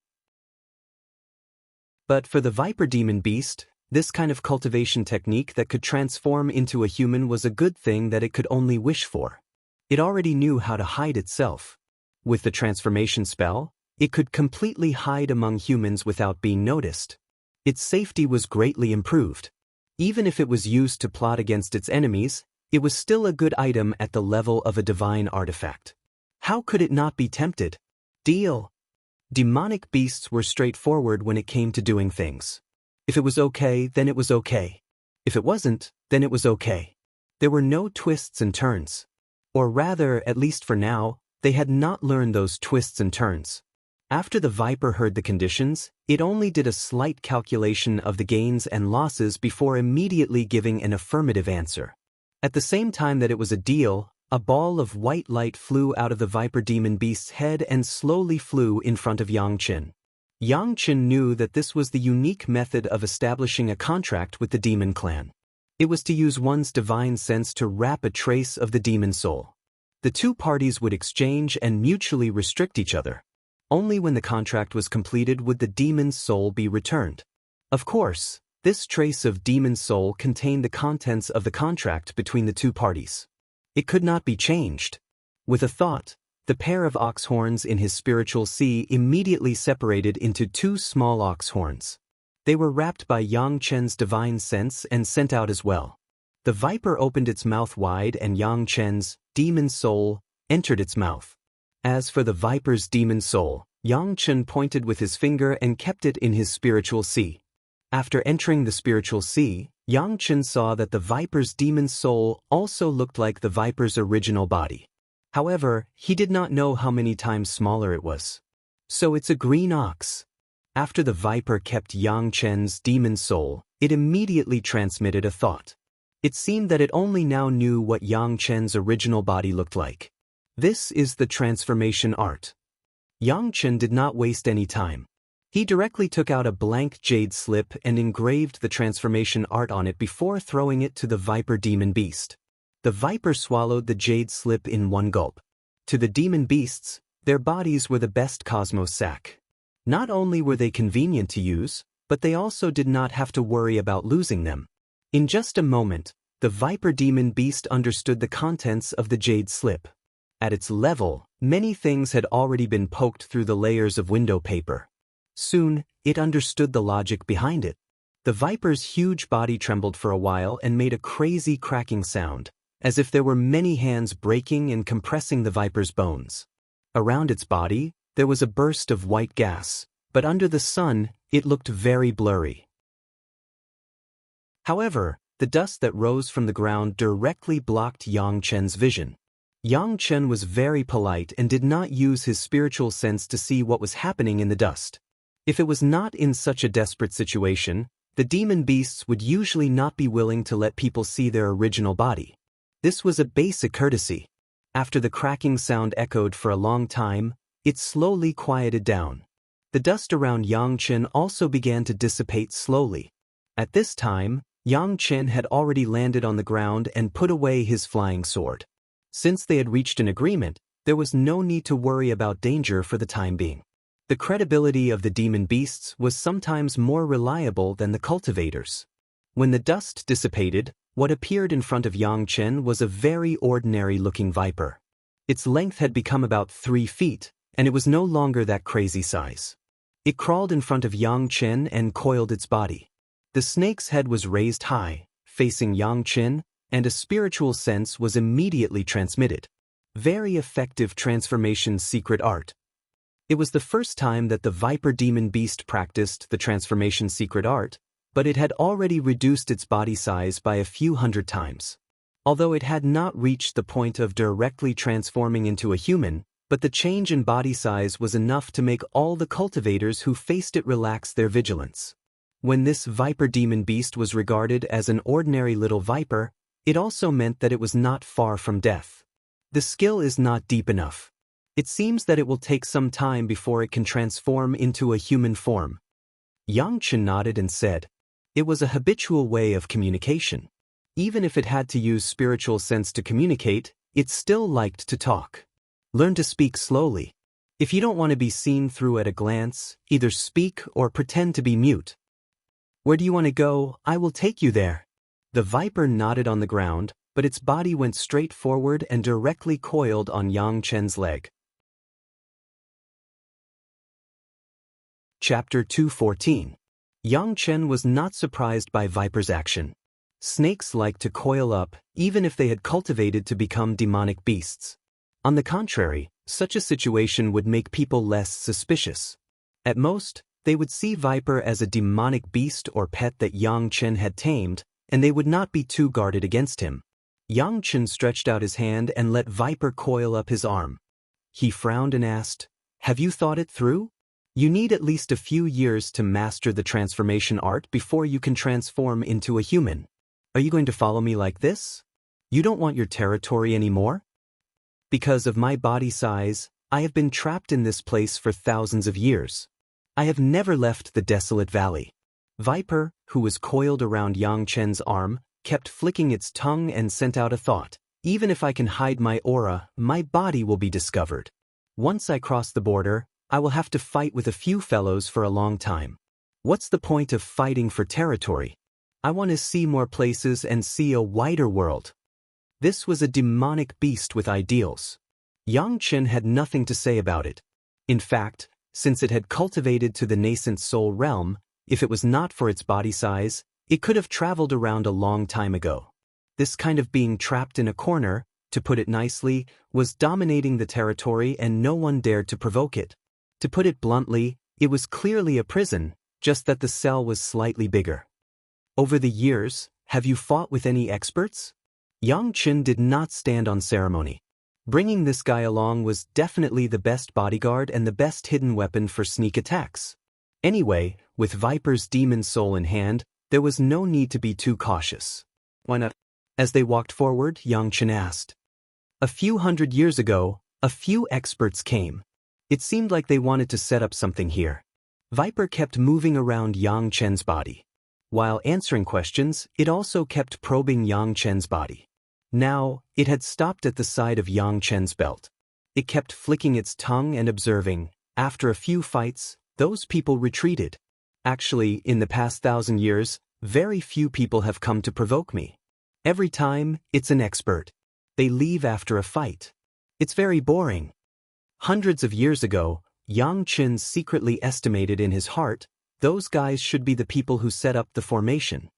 [SPEAKER 1] But for the viper demon beast, this kind of cultivation technique that could transform into a human was a good thing that it could only wish for. It already knew how to hide itself. With the transformation spell, it could completely hide among humans without being noticed. Its safety was greatly improved. Even if it was used to plot against its enemies, it was still a good item at the level of a divine artifact. How could it not be tempted? Deal. Demonic beasts were straightforward when it came to doing things. If it was okay, then it was okay. If it wasn't, then it was okay. There were no twists and turns. Or rather, at least for now, they had not learned those twists and turns. After the viper heard the conditions, it only did a slight calculation of the gains and losses before immediately giving an affirmative answer. At the same time that it was a deal, a ball of white light flew out of the viper demon beast's head and slowly flew in front of Xianxian. Xianxian knew that this was the unique method of establishing a contract with the demon clan. It was to use one's divine sense to wrap a trace of the demon soul. The two parties would exchange and mutually restrict each other. Only when the contract was completed would the demon's soul be returned. Of course, This trace of demon soul contained the contents of the contract between the two parties. It could not be changed. With a thought, the pair of ox horns in his spiritual sea immediately separated into two small ox horns. They were wrapped by Xianxian's divine sense and sent out as well. The viper opened its mouth wide and Xianxian's demon soul entered its mouth. As for the viper's demon soul, Xianxian pointed with his finger and kept it in his spiritual sea. After entering the spiritual sea, Xianxian saw that the viper's demon soul also looked like the viper's original body. However, he did not know how many times smaller it was. So it's a green ox. After the viper kept Xianxian's demon soul, it immediately transmitted a thought. It seemed that it only now knew what Xianxian's original body looked like. This is the transformation art. Xianxian did not waste any time. He directly took out a blank jade slip and engraved the transformation art on it before throwing it to the viper demon beast. The viper swallowed the jade slip in one gulp. To the demon beasts, their bodies were the best cosmos sack. Not only were they convenient to use, but they also did not have to worry about losing them. In just a moment, the viper demon beast understood the contents of the jade slip. At its level, many things had already been poked through the layers of window paper. Soon, it understood the logic behind it. The viper's huge body trembled for a while and made a crazy cracking sound, as if there were many hands breaking and compressing the viper's bones. Around its body, there was a burst of white gas, but under the sun, it looked very blurry. However, the dust that rose from the ground directly blocked Xianxian's vision. Xianxian was very polite and did not use his spiritual sense to see what was happening in the dust. If it was not in such a desperate situation, the demon beasts would usually not be willing to let people see their original body. This was a basic courtesy. After the cracking sound echoed for a long time, it slowly quieted down. The dust around Xianxian also began to dissipate slowly. At this time, Xianxian had already landed on the ground and put away his flying sword. Since they had reached an agreement, there was no need to worry about danger for the time being. The credibility of the demon beasts was sometimes more reliable than the cultivators. When the dust dissipated, what appeared in front of Xianxian was a very ordinary-looking viper. Its length had become about 3 feet, and it was no longer that crazy size. It crawled in front of Xianxian and coiled its body. The snake's head was raised high, facing Xianxian, and a spiritual sense was immediately transmitted. Very effective transformation secret art. It was the first time that the viper demon beast practiced the transformation secret art, but it had already reduced its body size by a few hundred times. Although it had not reached the point of directly transforming into a human, but the change in body size was enough to make all the cultivators who faced it relax their vigilance. When this viper demon beast was regarded as an ordinary little viper, it also meant that it was not far from death. The skill is not deep enough. It seems that it will take some time before it can transform into a human form. Xianxian nodded and said, it was a habitual way of communication. Even if it had to use spiritual sense to communicate, it still liked to talk. Learn to speak slowly. If you don't want to be seen through at a glance, either speak or pretend to be mute. Where do you want to go? I will take you there. The viper nodded on the ground, but its body went straight forward and directly coiled on Xianxian's leg. Chapter 214. Xianxian was not surprised by viper's action. Snakes like to coil up, even if they had cultivated to become demonic beasts. On the contrary, such a situation would make people less suspicious. At most, they would see viper as a demonic beast or pet that Xianxian had tamed, and they would not be too guarded against him. Xianxian stretched out his hand and let viper coil up his arm. He frowned and asked, have you thought it through? You need at least a few years to master the transformation art before you can transform into a human. Are you going to follow me like this? You don't want your territory anymore? Because of my body size, I have been trapped in this place for thousands of years. I have never left the desolate valley. Viper, who was coiled around Xianxian's arm, kept flicking its tongue and sent out a thought. Even if I can hide my aura, my body will be discovered. Once I cross the border, I will have to fight with a few fellows for a long time. What's the point of fighting for territory? I want to see more places and see a wider world. This was a demonic beast with ideals. Xianxian had nothing to say about it. In fact, since it had cultivated to the nascent soul realm, if it was not for its body size, it could have traveled around a long time ago. This kind of being trapped in a corner, to put it nicely, was dominating the territory and no one dared to provoke it. To put it bluntly, it was clearly a prison, just that the cell was slightly bigger. Over the years, have you fought with any experts? Xianxian did not stand on ceremony. Bringing this guy along was definitely the best bodyguard and the best hidden weapon for sneak attacks. Anyway, with Viper's demon soul in hand, there was no need to be too cautious. Why not? As they walked forward, Xianxian asked. A few hundred years ago, a few experts came. It seemed like they wanted to set up something here. Viper kept moving around Xianxian's body. While answering questions, it also kept probing Xianxian's body. Now, it had stopped at the side of Xianxian's belt. It kept flicking its tongue and observing. After a few fights, those people retreated. Actually, in the past 1,000 years, very few people have come to provoke me. Every time, it's an expert. They leave after a fight. It's very boring. Hundreds of years ago, Xianxian secretly estimated in his heart, those guys should be the people who set up the formation.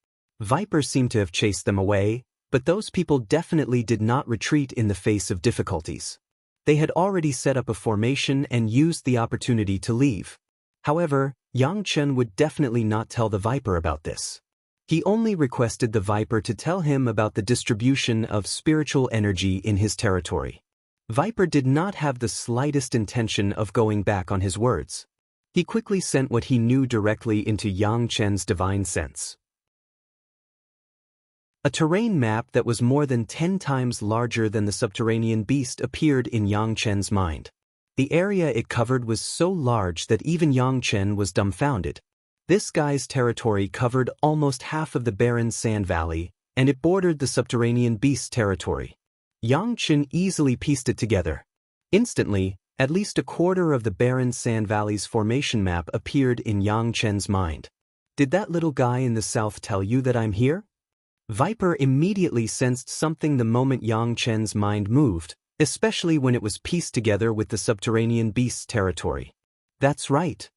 [SPEAKER 1] Viper seemed to have chased them away, but those people definitely did not retreat in the face of difficulties. They had already set up a formation and used the opportunity to leave. However, Xianxian would definitely not tell the Viper about this. He only requested the Viper to tell him about the distribution of spiritual energy in his territory. Viper did not have the slightest intention of going back on his words. He quickly sent what he knew directly into Xianxian's divine sense. A terrain map that was more than 10 times larger than the subterranean beast appeared in Xianxian's mind. The area it covered was so large that even Xianxian was dumbfounded. This guy's territory covered almost half of the barren sand valley, and it bordered the subterranean beast's territory. Xianxian easily pieced it together. Instantly, at least a quarter of the barren sand valley's formation map appeared in Xianxian's mind. Did that little guy in the south tell you that I'm here? Viper immediately sensed something the moment Xianxian's mind moved, especially when it was pieced together with the subterranean beast's territory. That's right.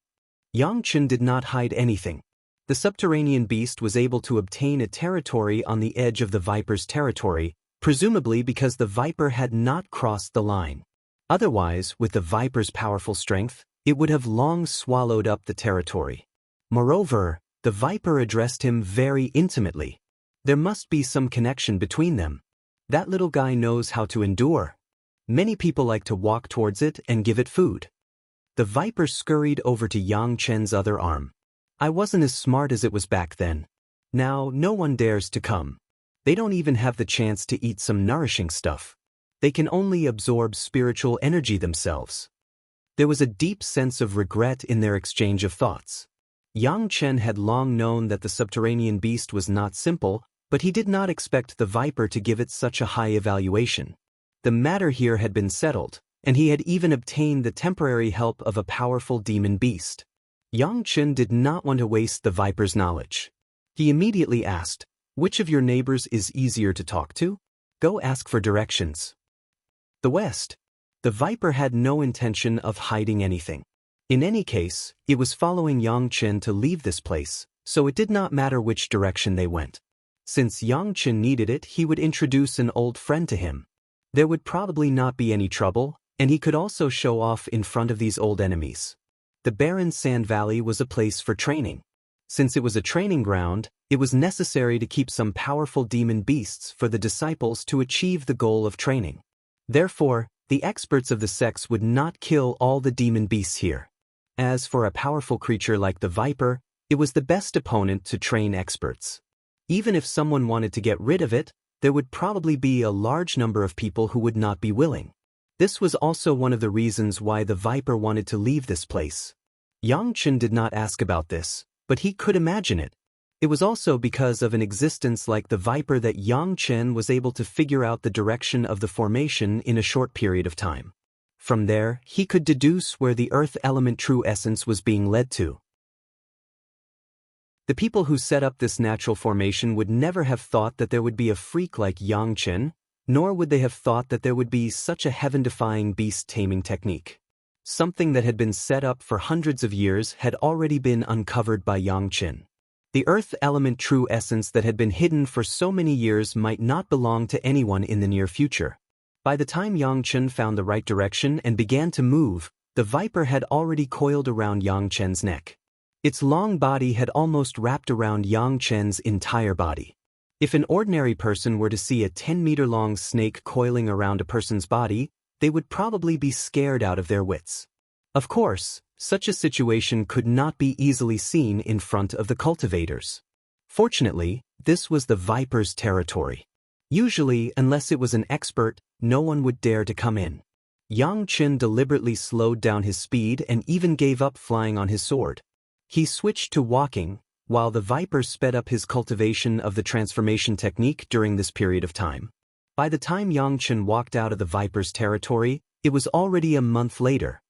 [SPEAKER 1] Xianxian did not hide anything. The subterranean beast was able to obtain a territory on the edge of the Viper's territory, presumably because the Viper had not crossed the line. Otherwise, with the Viper's powerful strength, it would have long swallowed up the territory. Moreover, the Viper addressed him very intimately. There must be some connection between them. That little guy knows how to endure. Many people like to walk towards it and give it food. The Viper scurried over to Xianxian's other arm. I wasn't as smart as it was back then. Now, no one dares to come. They don't even have the chance to eat some nourishing stuff. They can only absorb spiritual energy themselves. There was a deep sense of regret in their exchange of thoughts. Xianxian had long known that the subterranean beast was not simple, but he did not expect the Viper to give it such a high evaluation. The matter here had been settled, and he had even obtained the temporary help of a powerful demon beast. Xianxian did not want to waste the Viper's knowledge. He immediately asked, "Which of your neighbors is easier to talk to? Go ask for directions." The West. The Viper had no intention of hiding anything. In any case, it was following Xianxian to leave this place, so it did not matter which direction they went. Since Xianxian needed it, he would introduce an old friend to him. There would probably not be any trouble, and he could also show off in front of these old enemies. The barren sand valley was a place for training. Since it was a training ground, it was necessary to keep some powerful demon beasts for the disciples to achieve the goal of training. Therefore, the experts of the sects would not kill all the demon beasts here. As for a powerful creature like the Viper, it was the best opponent to train experts. Even if someone wanted to get rid of it, there would probably be a large number of people who would not be willing. This was also one of the reasons why the Viper wanted to leave this place. Xianxian did not ask about this, but he could imagine it. It was also because of an existence like the Viper that Xianxian was able to figure out the direction of the formation in a short period of time. From there, he could deduce where the earth element true essence was being led to. The people who set up this natural formation would never have thought that there would be a freak like Xianxian, nor would they have thought that there would be such a heaven-defying beast-taming technique. Something that had been set up for hundreds of years had already been uncovered by Xianxian. The earth element true essence that had been hidden for so many years might not belong to anyone in the near future. By the time Xianxian found the right direction and began to move, the viper had already coiled around Xianxian's neck. Its long body had almost wrapped around Xianxian's entire body. If an ordinary person were to see a 10-meter-long snake coiling around a person's body, they would probably be scared out of their wits. Of course, such a situation could not be easily seen in front of the cultivators. Fortunately, this was the viper's territory. Usually, unless it was an expert, no one would dare to come in. Xianxian deliberately slowed down his speed and even gave up flying on his sword. He switched to walking, while the viper sped up his cultivation of the transformation technique during this period of time. By the time Xianxian walked out of the viper's territory, it was already a month later.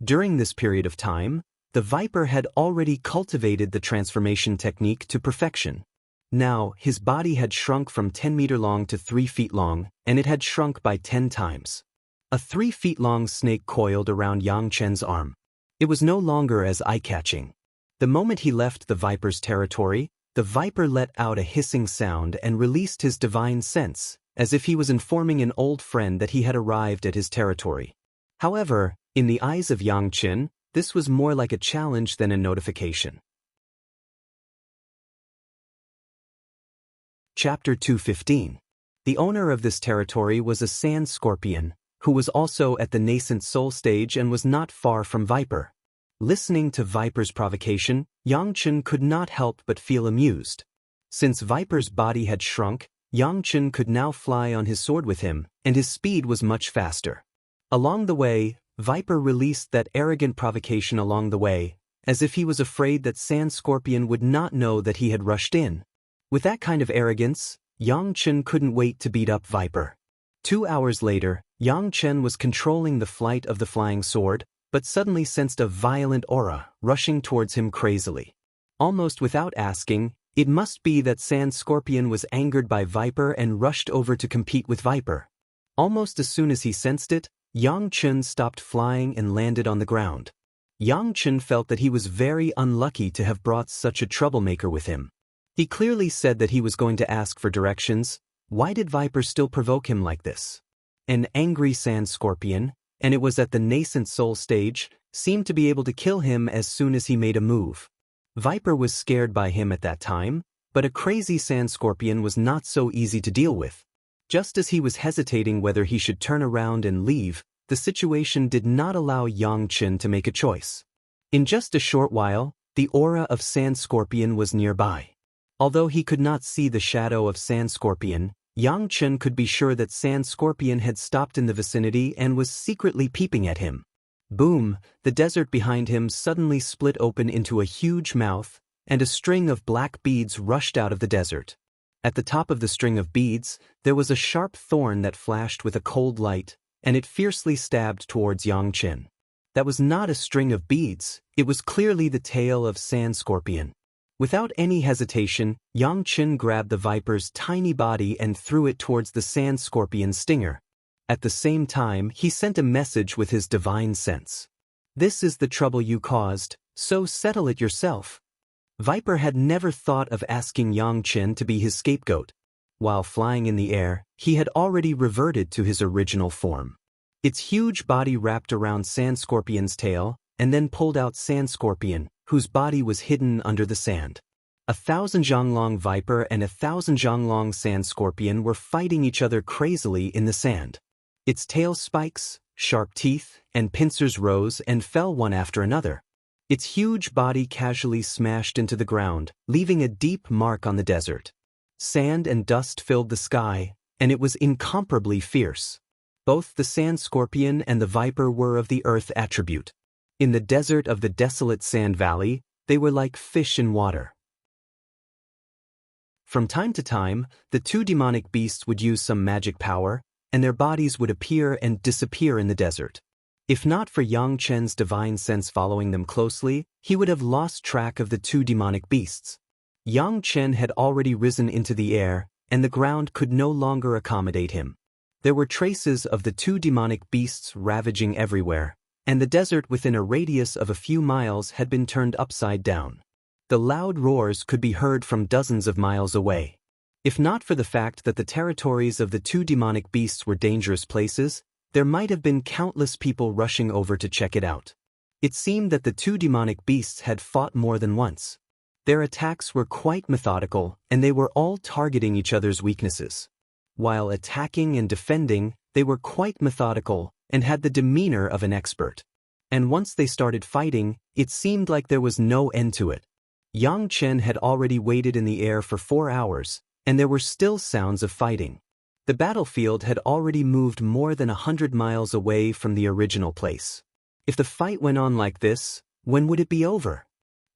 [SPEAKER 1] During this period of time, the viper had already cultivated the transformation technique to perfection. Now, his body had shrunk from 10 meter long to 3 feet long, and it had shrunk by 10 times. A 3 feet long snake coiled around Xianxian's arm. It was no longer as eye-catching. The moment he left the viper's territory, the viper let out a hissing sound and released his divine sense, as if he was informing an old friend that he had arrived at his territory. However, in the eyes of Xianxian, this was more like a challenge than a notification. Chapter 215. The owner of this territory was a sand scorpion, who was also at the nascent soul stage and was not far from Viper. Listening to Viper's provocation, Xianxian could not help but feel amused. Since Viper's body had shrunk, Xianxian could now fly on his sword with him, and his speed was much faster. Along the way, Viper released that arrogant provocation along the way, as if he was afraid that Sand Scorpion would not know that he had rushed in. With that kind of arrogance, Xianxian couldn't wait to beat up Viper. 2 hours later, Xianxian was controlling the flight of the flying sword, but suddenly sensed a violent aura rushing towards him crazily. Almost without asking, it must be that Sand Scorpion was angered by Viper and rushed over to compete with Viper. Almost as soon as he sensed it, Xianxian stopped flying and landed on the ground. Xianxian felt that he was very unlucky to have brought such a troublemaker with him. He clearly said that he was going to ask for directions. Why did Viper still provoke him like this? An angry Sand Scorpion, and it was at the nascent soul stage, seemed to be able to kill him as soon as he made a move. Viper was scared by him at that time, but a crazy Sand Scorpion was not so easy to deal with. Just as he was hesitating whether he should turn around and leave, the situation did not allow Xianxian to make a choice. In just a short while, the aura of Sand Scorpion was nearby. Although he could not see the shadow of Sand Scorpion, Xianxian could be sure that Sand Scorpion had stopped in the vicinity and was secretly peeping at him. Boom, the desert behind him suddenly split open into a huge mouth, and a string of black beads rushed out of the desert. At the top of the string of beads, there was a sharp thorn that flashed with a cold light, and it fiercely stabbed towards Xianxian. That was not a string of beads, it was clearly the tail of Sand Scorpion. Without any hesitation, Xianxian grabbed the viper's tiny body and threw it towards the Sand Scorpion's stinger. At the same time, he sent a message with his divine sense. This is the trouble you caused, so settle it yourself. Viper had never thought of asking Xianxian to be his scapegoat. While flying in the air, he had already reverted to his original form. Its huge body wrapped around Sand Scorpion's tail, and then pulled out Sand Scorpion, whose body was hidden under the sand. 1,000 zhanglong Viper and 1,000 zhanglong Sand Scorpion were fighting each other crazily in the sand. Its tail spikes, sharp teeth, and pincers rose and fell one after another. Its huge body casually smashed into the ground, leaving a deep mark on the desert. Sand and dust filled the sky, and it was incomparably fierce. Both the Sand Scorpion and the Viper were of the earth attribute. In the desert of the desolate sand valley, they were like fish in water. From time to time, the two demonic beasts would use some magic power, and their bodies would appear and disappear in the desert. If not for Xianxian's divine sense following them closely, he would have lost track of the two demonic beasts. Yang Chen had already risen into the air, and the ground could no longer accommodate him. There were traces of the two demonic beasts ravaging everywhere, and the desert within a radius of a few miles had been turned upside down. The loud roars could be heard from dozens of miles away. If not for the fact that the territories of the two demonic beasts were dangerous places, there might have been countless people rushing over to check it out. It seemed that the two demonic beasts had fought more than once. Their attacks were quite methodical, and they were all targeting each other's weaknesses. While attacking and defending, they were quite methodical and had the demeanor of an expert. And once they started fighting, it seemed like there was no end to it. Yang Chen had already waited in the air for 4 hours, and there were still sounds of fighting. The battlefield had already moved more than 100 miles away from the original place. If the fight went on like this, when would it be over?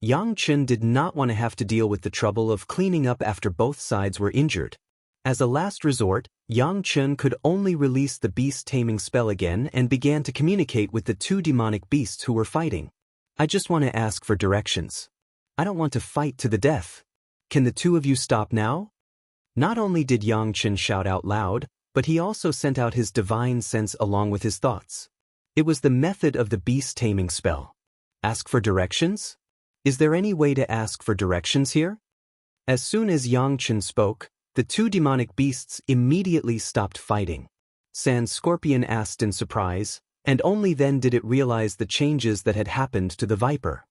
[SPEAKER 1] Yang Chen did not want to have to deal with the trouble of cleaning up after both sides were injured. As a last resort, Yang Chen could only release the beast-taming spell again and began to communicate with the two demonic beasts who were fighting. I just want to ask for directions. I don't want to fight to the death. Can the two of you stop now? Not only did Yang Chen shout out loud, but he also sent out his divine sense along with his thoughts. It was the method of the beast-taming spell. Ask for directions? Is there any way to ask for directions here? As soon as Yang Chen spoke, the two demonic beasts immediately stopped fighting. Sand Scorpion asked in surprise, and only then did it realize the changes that had happened to the viper.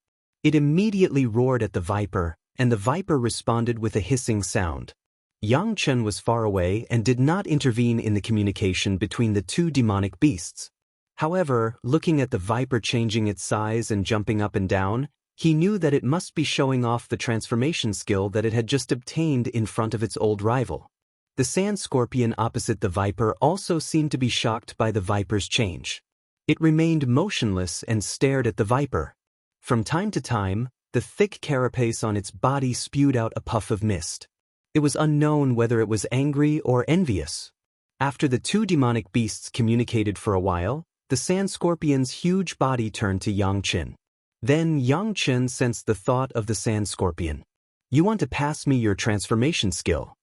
[SPEAKER 1] It immediately roared at the viper, and the viper responded with a hissing sound. Yang Chen was far away and did not intervene in the communication between the two demonic beasts. However, looking at the viper changing its size and jumping up and down, he knew that it must be showing off the transformation skill that it had just obtained in front of its old rival. The sand scorpion opposite the viper also seemed to be shocked by the viper's change. It remained motionless and stared at the viper. From time to time, the thick carapace on its body spewed out a puff of mist. It was unknown whether it was angry or envious. After the two demonic beasts communicated for a while, the sand scorpion's huge body turned to Yang Chen. Then Yang Chen sensed the thought of the sand scorpion. You want to pass me your transformation skill?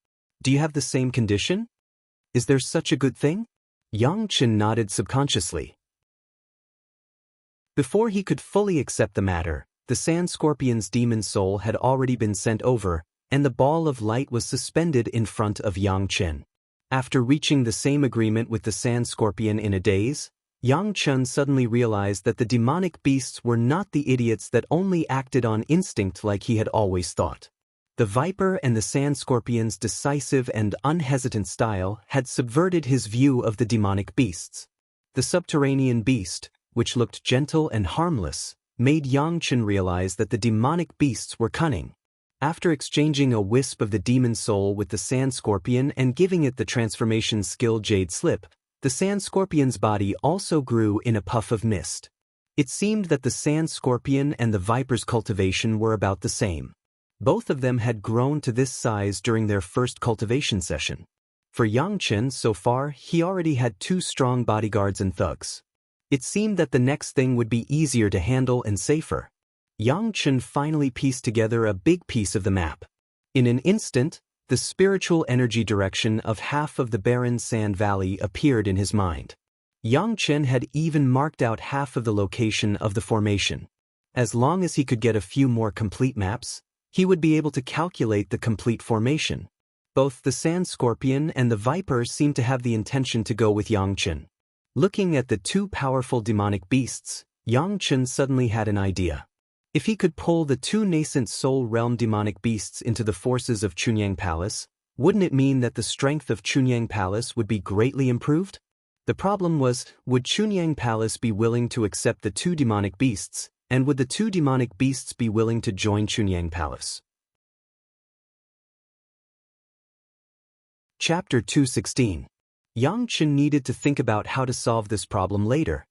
[SPEAKER 1] Do you have the same condition? Is there such a good thing? Yang Chen nodded subconsciously. Before he could fully accept the matter, the sand scorpion's demon soul had already been sent over, and the ball of light was suspended in front of Yang Chen. After reaching the same agreement with the sand scorpion in a daze, Yang Chen suddenly realized that the demonic beasts were not the idiots that only acted on instinct like he had always thought. The viper and the sand scorpion's decisive and unhesitant style had subverted his view of the demonic beasts. The subterranean beast, which looked gentle and harmless, made Yang Chen realize that the demonic beasts were cunning. After exchanging a wisp of the demon soul with the sand scorpion and giving it the transformation skill Jade Slip, the sand scorpion's body also grew in a puff of mist. It seemed that the sand scorpion and the viper's cultivation were about the same. Both of them had grown to this size during their first cultivation session. For Yang Chen, so far, he already had 2 strong bodyguards and thugs. It seemed that the next thing would be easier to handle and safer. Yang Chen finally pieced together a big piece of the map. In an instant, the spiritual energy direction of half of the barren sand valley appeared in his mind. Yang Chen had even marked out half of the location of the formation. As long as he could get a few more complete maps, he would be able to calculate the complete formation. Both the sand scorpion and the viper seemed to have the intention to go with Yang Chen. Looking at the 2 powerful demonic beasts, Yang Chen suddenly had an idea. If he could pull the 2 nascent soul realm demonic beasts into the forces of Chunyang Palace, wouldn't it mean that the strength of Chunyang Palace would be greatly improved? The problem was, would Chunyang Palace be willing to accept the 2 demonic beasts, and would the 2 demonic beasts be willing to join Chunyang Palace? Chapter 216. Yang Chen needed to think about how to solve this problem later.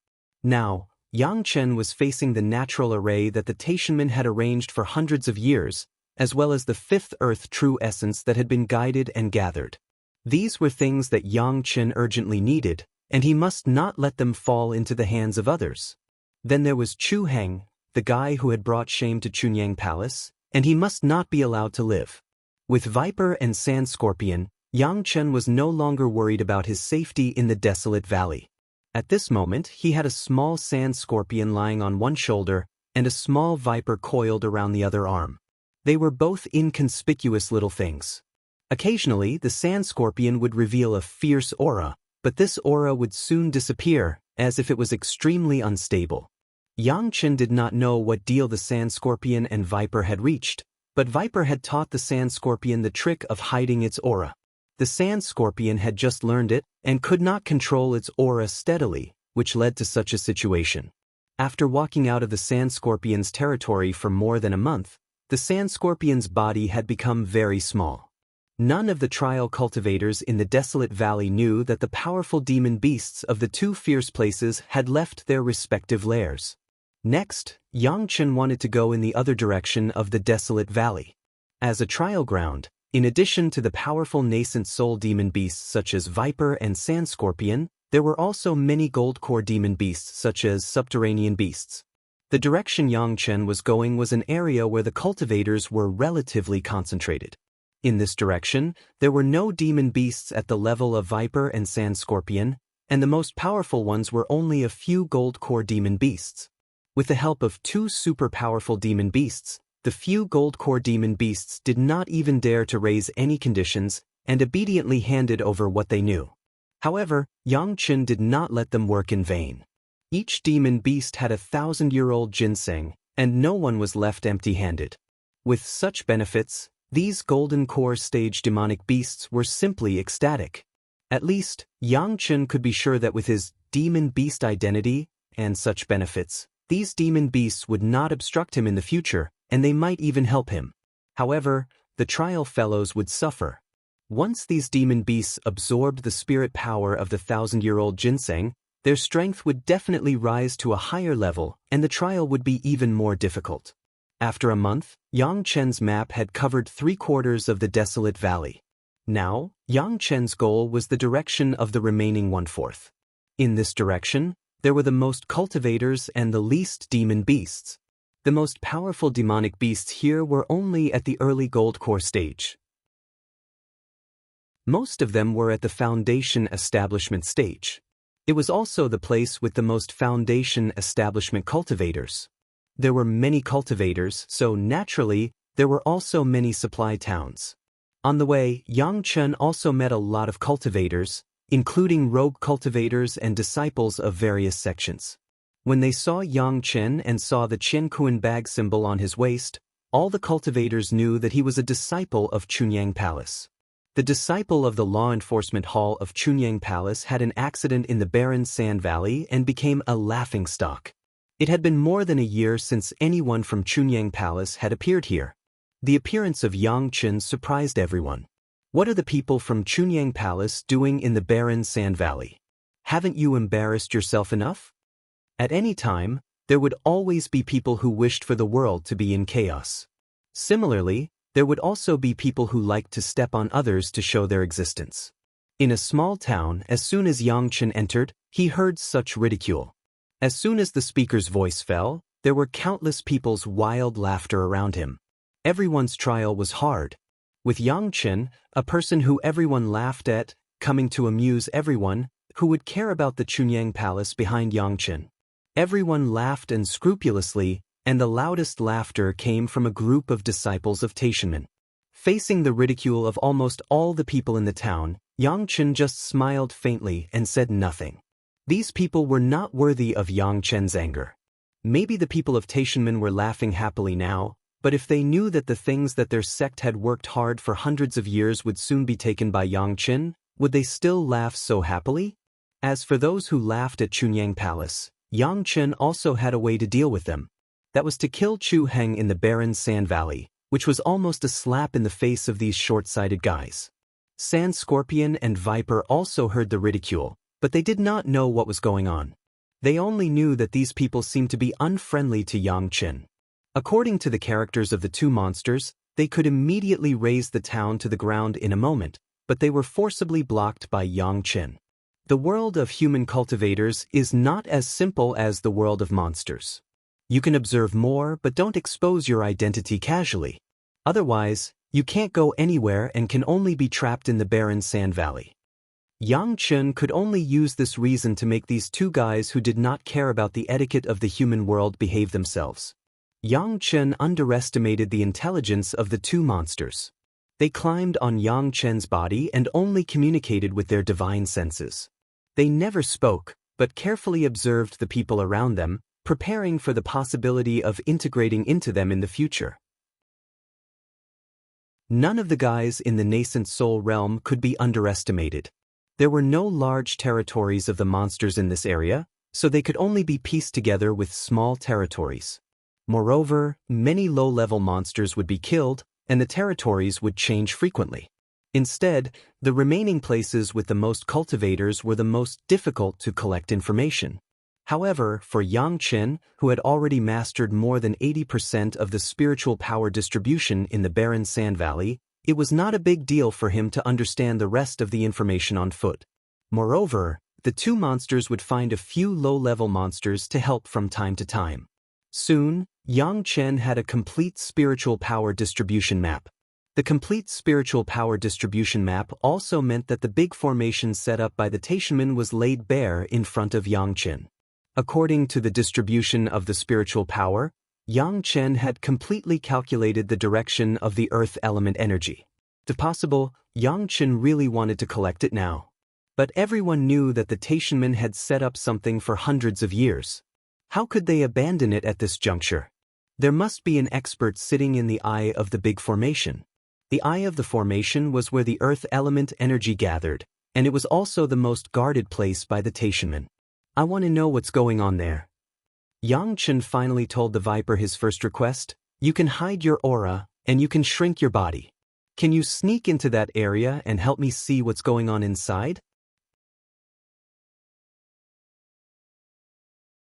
[SPEAKER 1] Now, Yang Chen was facing the natural array that the Taishanmen had arranged for hundreds of years, as well as the 5th Earth true essence that had been guided and gathered. These were things that Yang Chen urgently needed, and he must not let them fall into the hands of others. Then there was Chu Heng, the guy who had brought shame to Chunyang Palace, and he must not be allowed to live. With Viper and Sand Scorpion, Xianxian was no longer worried about his safety in the desolate valley. At this moment, he had a small sand scorpion lying on one shoulder and a small viper coiled around the other arm. They were both inconspicuous little things. Occasionally, the sand scorpion would reveal a fierce aura, but this aura would soon disappear, as if it was extremely unstable. Xianxian did not know what deal the sand scorpion and viper had reached, but Viper had taught the sand scorpion the trick of hiding its aura. The sand scorpion had just learned it and could not control its aura steadily, which led to such a situation. After walking out of the sand scorpion's territory for more than a month, the sand scorpion's body had become very small. None of the trial cultivators in the desolate valley knew that the powerful demon beasts of the two fierce places had left their respective lairs. Next, Xianxian wanted to go in the other direction of the desolate valley. As a trial ground, in addition to the powerful nascent soul demon beasts such as Viper and Sand Scorpion, there were also many gold core demon beasts such as subterranean beasts. The direction Xianxian was going was an area where the cultivators were relatively concentrated. In this direction, there were no demon beasts at the level of Viper and Sand Scorpion, and the most powerful ones were only a few gold core demon beasts. With the help of two super powerful demon beasts, the few gold core demon beasts did not even dare to raise any conditions and obediently handed over what they knew. However, Xianxian did not let them work in vain. Each demon beast had 1,000-year-old ginseng, and no one was left empty-handed. With such benefits, these golden core stage demonic beasts were simply ecstatic. At least, Xianxian could be sure that with his demon beast identity and such benefits, these demon beasts would not obstruct him in the future, and they might even help him. However, the trial fellows would suffer. Once these demon beasts absorbed the spirit power of the 1,000-year-old ginseng, their strength would definitely rise to a higher level, and the trial would be even more difficult. After a month, Xianxian's map had covered 3/4 of the desolate valley. Now, Xianxian's goal was the direction of the remaining 1/4. In this direction, there were the most cultivators and the least demon beasts. The most powerful demonic beasts here were only at the early gold core stage. Most of them were at the foundation establishment stage. It was also the place with the most foundation establishment cultivators. There were many cultivators, so naturally, there were also many supply towns. On the way, Xianxian also met a lot of cultivators, including rogue cultivators and disciples of various sections. When they saw Xianxian and saw the Qianquan bag symbol on his waist, all the cultivators knew that he was a disciple of Chunyang Palace. The disciple of the law enforcement hall of Chunyang Palace had an accident in the barren sand valley and became a laughingstock. It had been more than a year since anyone from Chunyang Palace had appeared here. The appearance of Xianxian surprised everyone. What are the people from Chunyang Palace doing in the barren sand valley? Haven't you embarrassed yourself enough? At any time, there would always be people who wished for the world to be in chaos. Similarly, there would also be people who liked to step on others to show their existence. In a small town, as soon as Xianxian entered, he heard such ridicule. As soon as the speaker's voice fell, there were countless people's wild laughter around him. Everyone's trial was hard. With Xianxian, a person who everyone laughed at, coming to amuse everyone, who would care about the Chunyang Palace behind Xianxian. Everyone laughed unscrupulously, and the loudest laughter came from a group of disciples of Taishanmen. Facing the ridicule of almost all the people in the town, Xianxian just smiled faintly and said nothing. These people were not worthy of Xianxian's anger. Maybe the people of Taishanmen were laughing happily now, but if they knew that the things that their sect had worked hard for hundreds of years would soon be taken by Xianxian, would they still laugh so happily? As for those who laughed at Chunyang Palace, Xianxian also had a way to deal with them. That was to kill Chu Heng in the barren sand valley, which was almost a slap in the face of these short-sighted guys. Sand Scorpion and Viper also heard the ridicule, but they did not know what was going on. They only knew that these people seemed to be unfriendly to Xianxian. According to the characters of the two monsters, they could immediately raise the town to the ground in a moment, but they were forcibly blocked by Xianxian. The world of human cultivators is not as simple as the world of monsters. You can observe more, but don't expose your identity casually. Otherwise, you can't go anywhere and can only be trapped in the barren sand valley. Xianxian could only use this reason to make these two guys who did not care about the etiquette of the human world behave themselves. Xianxian underestimated the intelligence of the two monsters. They climbed on Xianxian's body and only communicated with their divine senses. They never spoke, but carefully observed the people around them, preparing for the possibility of integrating into them in the future. None of the guys in the nascent soul realm could be underestimated. There were no large territories of the monsters in this area, so they could only be pieced together with small territories. Moreover, many low-level monsters would be killed, and the territories would change frequently. Instead, the remaining places with the most cultivators were the most difficult to collect information. However, for Xianxian, who had already mastered more than 80% of the spiritual power distribution in the barren sand valley, it was not a big deal for him to understand the rest of the information on foot. Moreover, the two monsters would find a few low-level monsters to help from time to time. Soon, Xianxian had a complete spiritual power distribution map. The complete spiritual power distribution map also meant that the big formation set up by the Taishanmen was laid bare in front of Xianxian. According to the distribution of the spiritual power, Xianxian had completely calculated the direction of the earth element energy. If possible, Xianxian really wanted to collect it now. But everyone knew that the Taishanmen had set up something for hundreds of years. How could they abandon it at this juncture? There must be an expert sitting in the eye of the big formation. The eye of the formation was where the earth element energy gathered, and it was also the most guarded place by the Taishanmen. I want to know what's going on there. Xianxian finally told the Viper his first request. You can hide your aura, and you can shrink your body. Can you sneak into that area and help me see what's going on inside?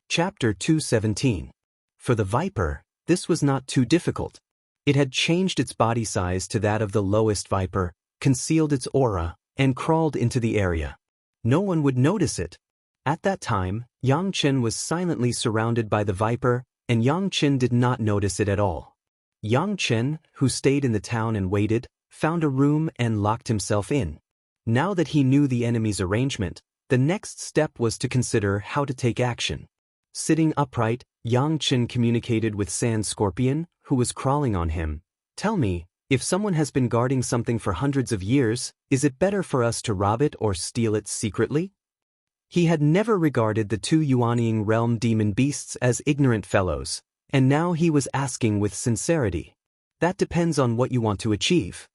[SPEAKER 1] Chapter 217. For the Viper, this was not too difficult. It had changed its body size to that of the lowest Viper, concealed its aura, and crawled into the area. No one would notice it. At that time, Xianxian was silently surrounded by the Viper, and Xianxian did not notice it at all. Xianxian, who stayed in the town and waited, found a room and locked himself in. Now that he knew the enemy's arrangement, the next step was to consider how to take action. Sitting upright, Xianxian communicated with Sand Scorpion, who was crawling on him. Tell me, if someone has been guarding something for hundreds of years, is it better for us to rob it or steal it secretly? He had never regarded the two Yuanying realm demon beasts as ignorant fellows, and now he was asking with sincerity. That depends on what you want to achieve.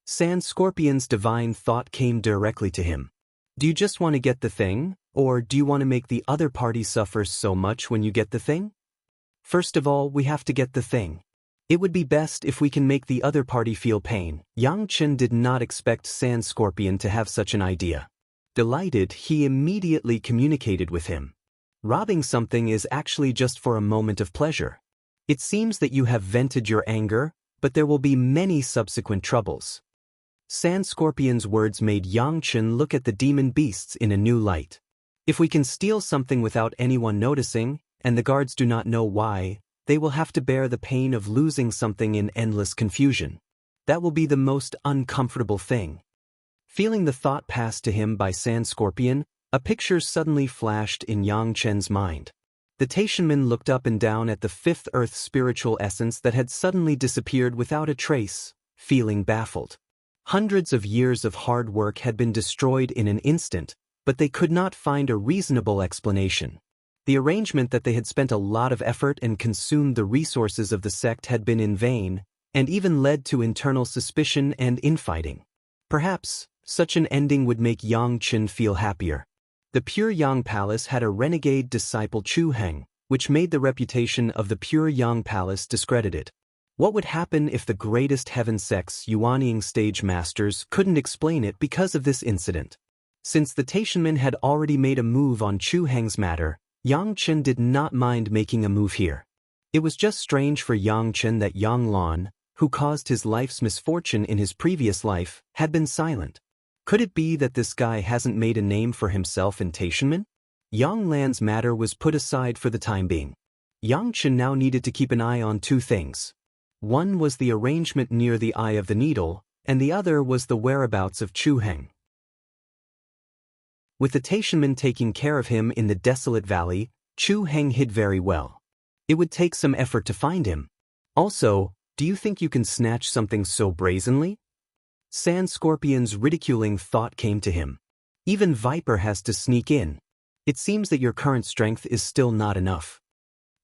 [SPEAKER 1] Sand Scorpion's divine thought came directly to him. Do you just want to get the thing, or do you want to make the other party suffer so much when you get the thing? First of all, we have to get the thing. It would be best if we can make the other party feel pain. Xianxian did not expect Sand Scorpion to have such an idea. Delighted, he immediately communicated with him. Robbing something is actually just for a moment of pleasure. It seems that you have vented your anger, but there will be many subsequent troubles. Sand Scorpion's words made Xianxian look at the demon beasts in a new light. If we can steal something without anyone noticing, and the guards do not know why, they will have to bear the pain of losing something in endless confusion. That will be the most uncomfortable thing. Feeling the thought passed to him by Sand Scorpion, a picture suddenly flashed in Xianxian's mind. The Taishanmen looked up and down at the fifth earth spiritual essence that had suddenly disappeared without a trace, feeling baffled. Hundreds of years of hard work had been destroyed in an instant, but they could not find a reasonable explanation. The arrangement that they had spent a lot of effort and consumed the resources of the sect had been in vain, and even led to internal suspicion and infighting. Perhaps such an ending would make Xianxian feel happier. The Pure Yang Palace had a renegade disciple Chu Heng, which made the reputation of the Pure Yang Palace discredited. What would happen if the greatest heaven sects Yuanying stage masters couldn't explain it because of this incident? Since the Taishanmen had already made a move on Chu Heng's matter, Xianxian did not mind making a move here. It was just strange for Xianxian that Yang Lan, who caused his life's misfortune in his previous life, had been silent. Could it be that this guy hasn't made a name for himself in Taishanmen? Yang Lan's matter was put aside for the time being. Xianxian now needed to keep an eye on two things. One was the arrangement near the eye of the needle, and the other was the whereabouts of Chu Heng. With the Taishanmen taking care of him in the desolate valley, Chu Heng hid very well. It would take some effort to find him. Also, do you think you can snatch something so brazenly? Sand Scorpion's ridiculing thought came to him. Even Viper has to sneak in. It seems that your current strength is still not enough.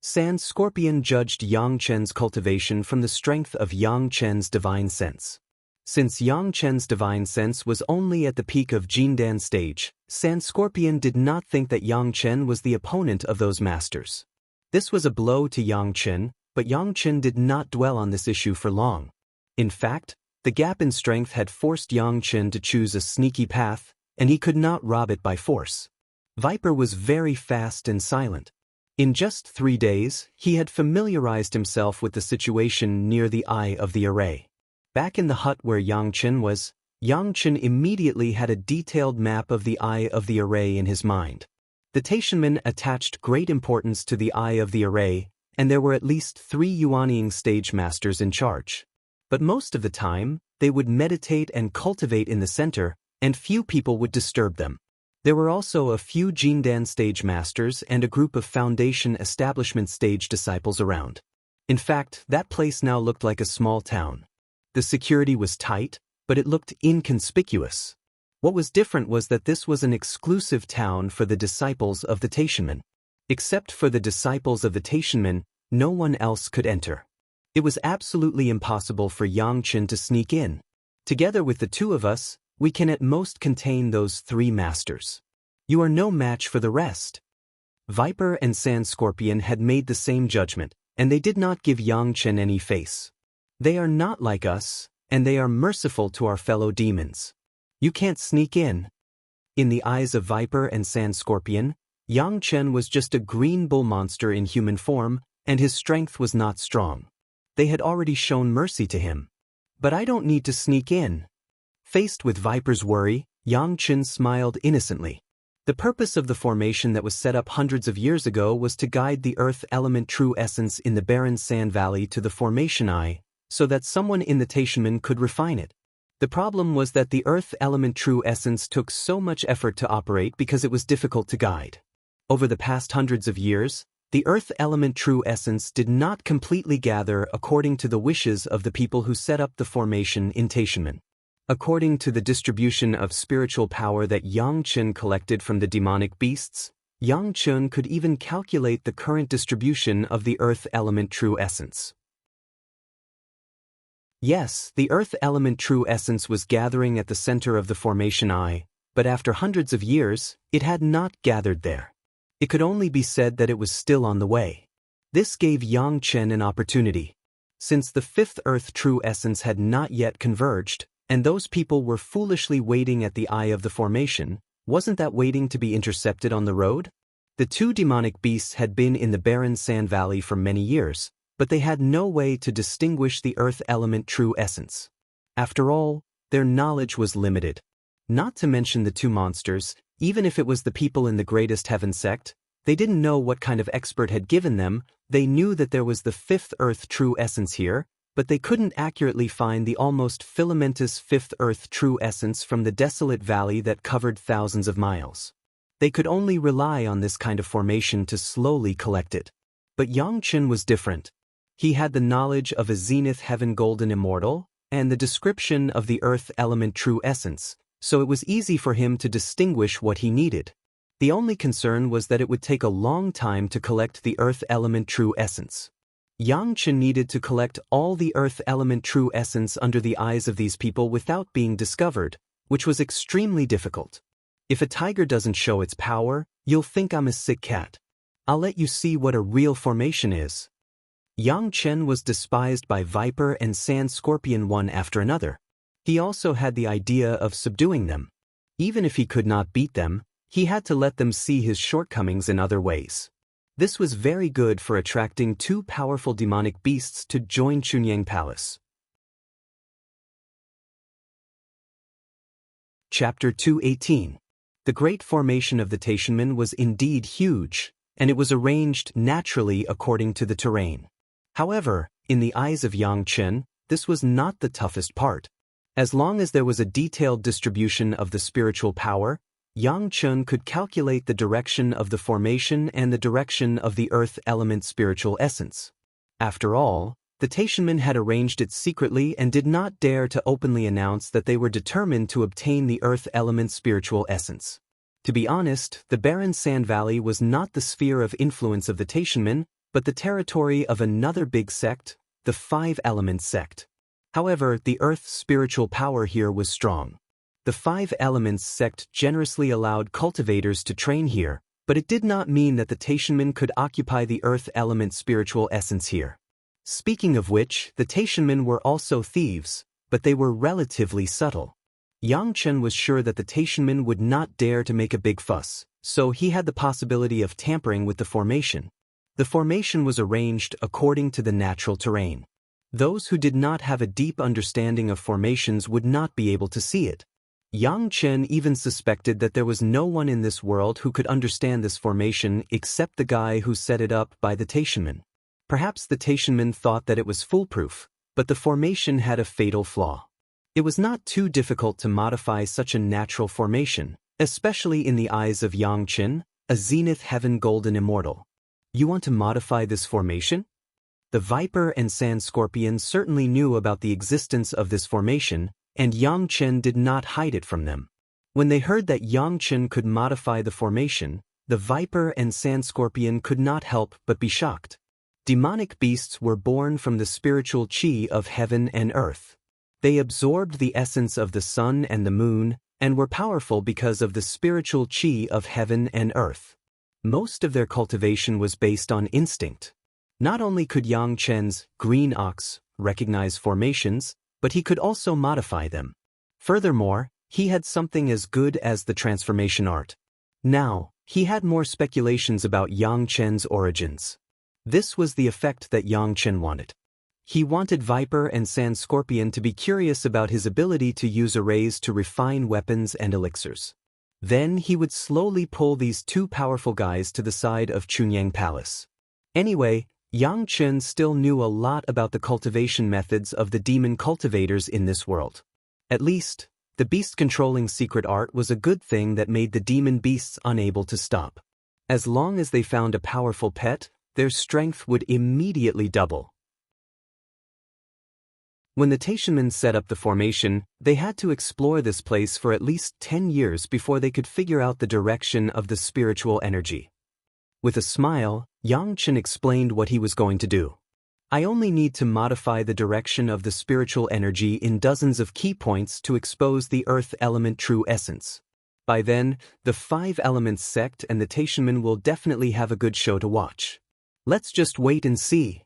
[SPEAKER 1] Sand Scorpion judged Xianxian's cultivation from the strength of Xianxian's divine sense. Since Xianxian's divine sense was only at the peak of Jindan stage, Sand Scorpion did not think that Xianxian was the opponent of those masters. This was a blow to Xianxian, but Xianxian did not dwell on this issue for long. In fact, the gap in strength had forced Xianxian to choose a sneaky path, and he could not rob it by force. Viper was very fast and silent. In just 3 days, he had familiarized himself with the situation near the eye of the array. Back in the hut where Xianxian was, Xianxian immediately had a detailed map of the eye of the array in his mind. The Taishanmen attached great importance to the eye of the array, and there were at least 3 Yuanying stage masters in charge. But most of the time, they would meditate and cultivate in the center, and few people would disturb them. There were also a few Jindan stage masters and a group of Foundation Establishment stage disciples around. In fact, that place now looked like a small town. The security was tight, but it looked inconspicuous. What was different was that this was an exclusive town for the disciples of the Taishanmen. Except for the disciples of the Taishanmen, no one else could enter. It was absolutely impossible for Xianxian to sneak in. Together with the 2 of us, we can at most contain those 3 masters. You are no match for the rest. Viper and Sand Scorpion had made the same judgment, and they did not give Xianxian any face. They are not like us, and they are merciful to our fellow demons. You can't sneak in. In the eyes of Viper and Sand Scorpion, Xianxian was just a green bull monster in human form, and his strength was not strong. They had already shown mercy to him. But I don't need to sneak in. Faced with Viper's worry, Xianxian smiled innocently. The purpose of the formation that was set up hundreds of years ago was to guide the earth element true essence in the barren sand valley to the formation eye, so that someone in the Taishanmen could refine it. The problem was that the earth element true essence took so much effort to operate because it was difficult to guide. Over the past hundreds of years, the earth element true essence did not completely gather according to the wishes of the people who set up the formation in Taishanmen. According to the distribution of spiritual power that Xianxian collected from the demonic beasts, Xianxian could even calculate the current distribution of the earth element true essence. Yes, the earth element true essence was gathering at the center of the formation eye, but after hundreds of years, it had not gathered there. It could only be said that it was still on the way. This gave Xianxian an opportunity. Since the 5th earth true essence had not yet converged, and those people were foolishly waiting at the eye of the formation, wasn't that waiting to be intercepted on the road? The 2 demonic beasts had been in the barren sand valley for many years, but they had no way to distinguish the earth element true essence. After all, their knowledge was limited. Not to mention the 2 monsters, even if it was the people in the greatest heaven sect, they didn't know what kind of expert had given them. They knew that there was the 5th earth true essence here, but they couldn't accurately find the almost filamentous 5th earth true essence from the desolate valley that covered thousands of miles. They could only rely on this kind of formation to slowly collect it. But Xianxian was different. He had the knowledge of a zenith heaven golden immortal, and the description of the earth element true essence, so it was easy for him to distinguish what he needed. The only concern was that it would take a long time to collect the earth element true essence. Xianxian needed to collect all the earth element true essence under the eyes of these people without being discovered, which was extremely difficult. If a tiger doesn't show its power, you'll think I'm a sick cat. I'll let you see what a real formation is. Xianxian was despised by Viper and Sand Scorpion one after another. He also had the idea of subduing them. Even if he could not beat them, he had to let them see his shortcomings in other ways. This was very good for attracting 2 powerful demonic beasts to join Chunyang Palace. Chapter 218. The great formation of the Taishanmen was indeed huge, and it was arranged naturally according to the terrain. However, in the eyes of Xianxian, this was not the toughest part. As long as there was a detailed distribution of the spiritual power, Xianxian could calculate the direction of the formation and the direction of the earth element spiritual essence. After all, the Taishanmen had arranged it secretly and did not dare to openly announce that they were determined to obtain the earth element spiritual essence. To be honest, the barren sand valley was not the sphere of influence of the Taishanmen, but the territory of another big sect, the Five-Element sect. However, the earth's spiritual power here was strong. The Five-Elements sect generously allowed cultivators to train here, but it did not mean that the Taishanmen could occupy the earth element spiritual essence here. Speaking of which, the Taishanmen were also thieves, but they were relatively subtle. Xianxian was sure that the Taishanmen would not dare to make a big fuss, so he had the possibility of tampering with the formation. The formation was arranged according to the natural terrain. Those who did not have a deep understanding of formations would not be able to see it. Xianxian even suspected that there was no one in this world who could understand this formation except the guy who set it up by the Taishanmen. Perhaps the Taishanmen thought that it was foolproof, but the formation had a fatal flaw. It was not too difficult to modify such a natural formation, especially in the eyes of Xianxian, a Zenith Heaven Golden Immortal. You want to modify this formation? The Viper and Sand Scorpion certainly knew about the existence of this formation, and Xianxian did not hide it from them. When they heard that Xianxian could modify the formation, the Viper and Sand Scorpion could not help but be shocked. Demonic beasts were born from the spiritual chi of heaven and earth. They absorbed the essence of the sun and the moon, and were powerful because of the spiritual chi of heaven and earth. Most of their cultivation was based on instinct. Not only could Xianxian's green ox recognize formations, but he could also modify them. Furthermore, he had something as good as the transformation art. Now, he had more speculations about Xianxian's origins. This was the effect that Xianxian wanted. He wanted Viper and Sand Scorpion to be curious about his ability to use arrays to refine weapons and elixirs. Then he would slowly pull these two powerful guys to the side of Chunyang Palace. Anyway, Xianxian still knew a lot about the cultivation methods of the demon cultivators in this world. At least, the beast-controlling secret art was a good thing that made the demon beasts unable to stop. As long as they found a powerful pet, their strength would immediately double. When the Taishanmen set up the formation, they had to explore this place for at least 10 years before they could figure out the direction of the spiritual energy. With a smile, Xianxian explained what he was going to do. I only need to modify the direction of the spiritual energy in dozens of key points to expose the earth element true essence. By then, the Five-Elements sect and the Taishanmen will definitely have a good show to watch. Let's just wait and see.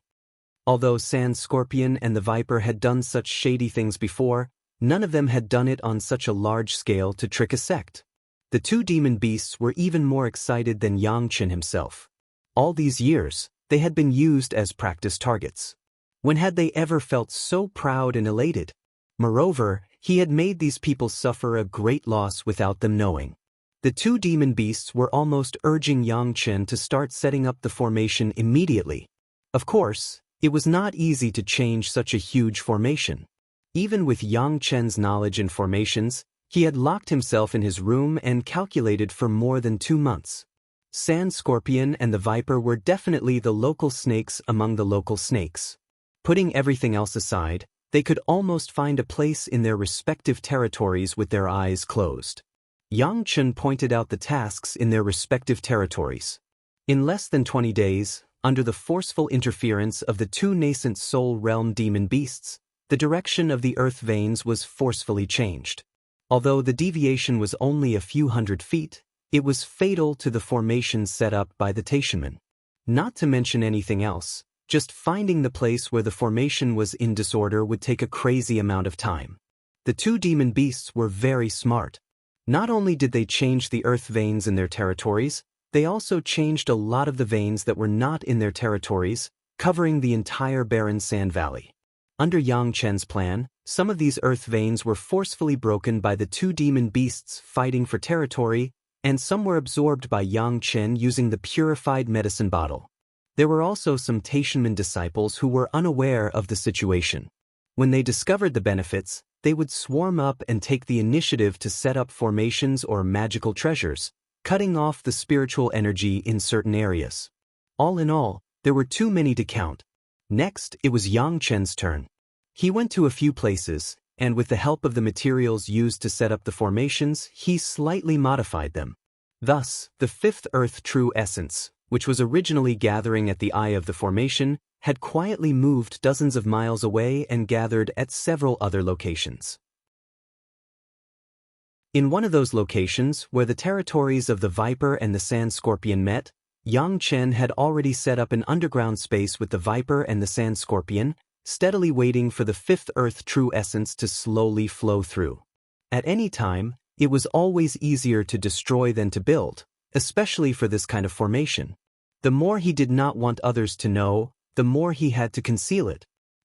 [SPEAKER 1] Although Sand Scorpion and the Viper had done such shady things before, none of them had done it on such a large scale to trick a sect. The two demon beasts were even more excited than Xianxian himself. All these years, they had been used as practice targets. When had they ever felt so proud and elated? Moreover, he had made these people suffer a great loss without them knowing. The two demon beasts were almost urging Xianxian to start setting up the formation immediately. Of course, it was not easy to change such a huge formation. Even with Xianxian's knowledge in formations, he had locked himself in his room and calculated for more than 2 months. Sand Scorpion and the Viper were definitely the local snakes among the local snakes. Putting everything else aside, they could almost find a place in their respective territories with their eyes closed. Xianxian pointed out the tasks in their respective territories. In less than 20 days, under the forceful interference of the two nascent soul realm demon beasts, the direction of the earth veins was forcefully changed. Although the deviation was only a few hundred feet, it was fatal to the formation set up by the Taishanmen. Not to mention anything else, just finding the place where the formation was in disorder would take a crazy amount of time. The two demon beasts were very smart. Not only did they change the earth veins in their territories, they also changed a lot of the veins that were not in their territories, covering the entire barren sand valley. Under Xianxian's plan, some of these earth veins were forcefully broken by the two demon beasts fighting for territory, and some were absorbed by Xianxian using the purified medicine bottle. There were also some Taishanmen disciples who were unaware of the situation. When they discovered the benefits, they would swarm up and take the initiative to set up formations or magical treasures, cutting off the spiritual energy in certain areas. All in all, there were too many to count. Next, it was Xianxian's turn. He went to a few places, and with the help of the materials used to set up the formations, he slightly modified them. Thus, the fifth earth true essence, which was originally gathering at the eye of the formation, had quietly moved dozens of miles away and gathered at several other locations. In one of those locations, where the territories of the Viper and the Sand Scorpion met, Xianxian had already set up an underground space with the Viper and the Sand Scorpion, steadily waiting for the fifth earth true essence to slowly flow through. At any time, it was always easier to destroy than to build, especially for this kind of formation. The more he did not want others to know, the more he had to conceal it.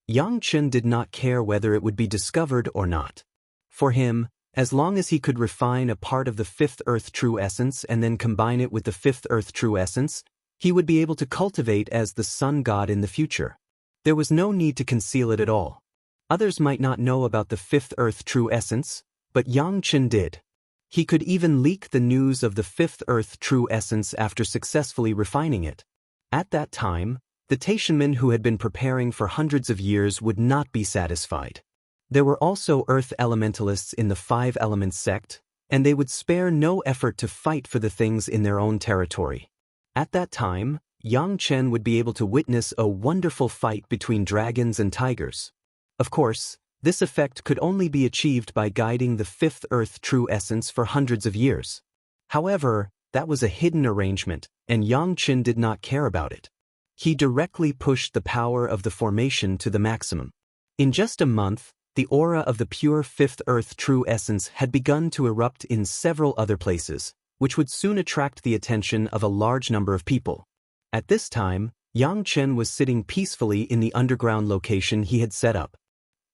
[SPEAKER 1] Xianxian did not care whether it would be discovered or not. For him, as long as he could refine a part of the fifth earth true essence and then combine it with the fifth earth true essence, he would be able to cultivate as the sun god in the future. There was no need to conceal it at all. Others might not know about the fifth earth true essence, but Xianxian did. He could even leak the news of the fifth earth true essence after successfully refining it. At that time, the Taishanmen who had been preparing for hundreds of years would not be satisfied. There were also earth elementalists in the Five Elements sect, and they would spare no effort to fight for the things in their own territory. At that time, Xianxian would be able to witness a wonderful fight between dragons and tigers. Of course, this effect could only be achieved by guiding the fifth earth true essence for hundreds of years. However, that was a hidden arrangement, and Xianxian did not care about it. He directly pushed the power of the formation to the maximum. In just a month, the aura of the pure fifth earth true essence had begun to erupt in several other places, which would soon attract the attention of a large number of people. At this time, Xianxian was sitting peacefully in the underground location he had set up.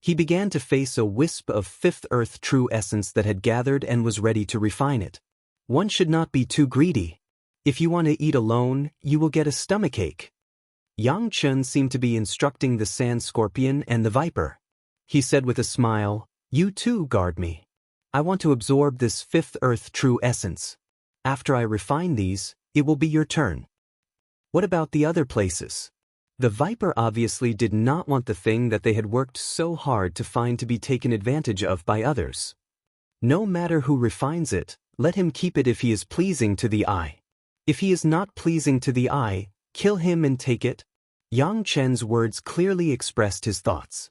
[SPEAKER 1] He began to face a wisp of fifth earth true essence that had gathered and was ready to refine it. One should not be too greedy. If you want to eat alone, you will get a stomachache. Xianxian seemed to be instructing the Sand Scorpion and the Viper. He said with a smile, "You too guard me. I want to absorb this fifth earth true essence. After I refine these, it will be your turn." What about the other places? The Viper obviously did not want the thing that they had worked so hard to find to be taken advantage of by others. No matter who refines it, let him keep it if he is pleasing to the eye. If he is not pleasing to the eye, kill him and take it. Xianxian's words clearly expressed his thoughts.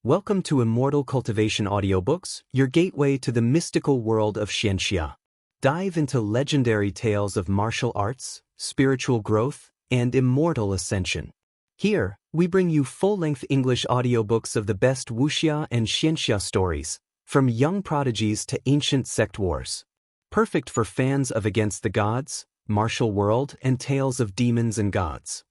[SPEAKER 1] Welcome to Immortal Cultivation Audiobooks, your gateway to the mystical world of Xianxia. Dive into legendary tales of martial arts, spiritual growth, and immortal ascension. Here, we bring you full-length English audiobooks of the best Wuxia and Xianxia stories, from young prodigies to ancient sect wars. Perfect for fans of Against the Gods, Martial World, and tales of demons and gods.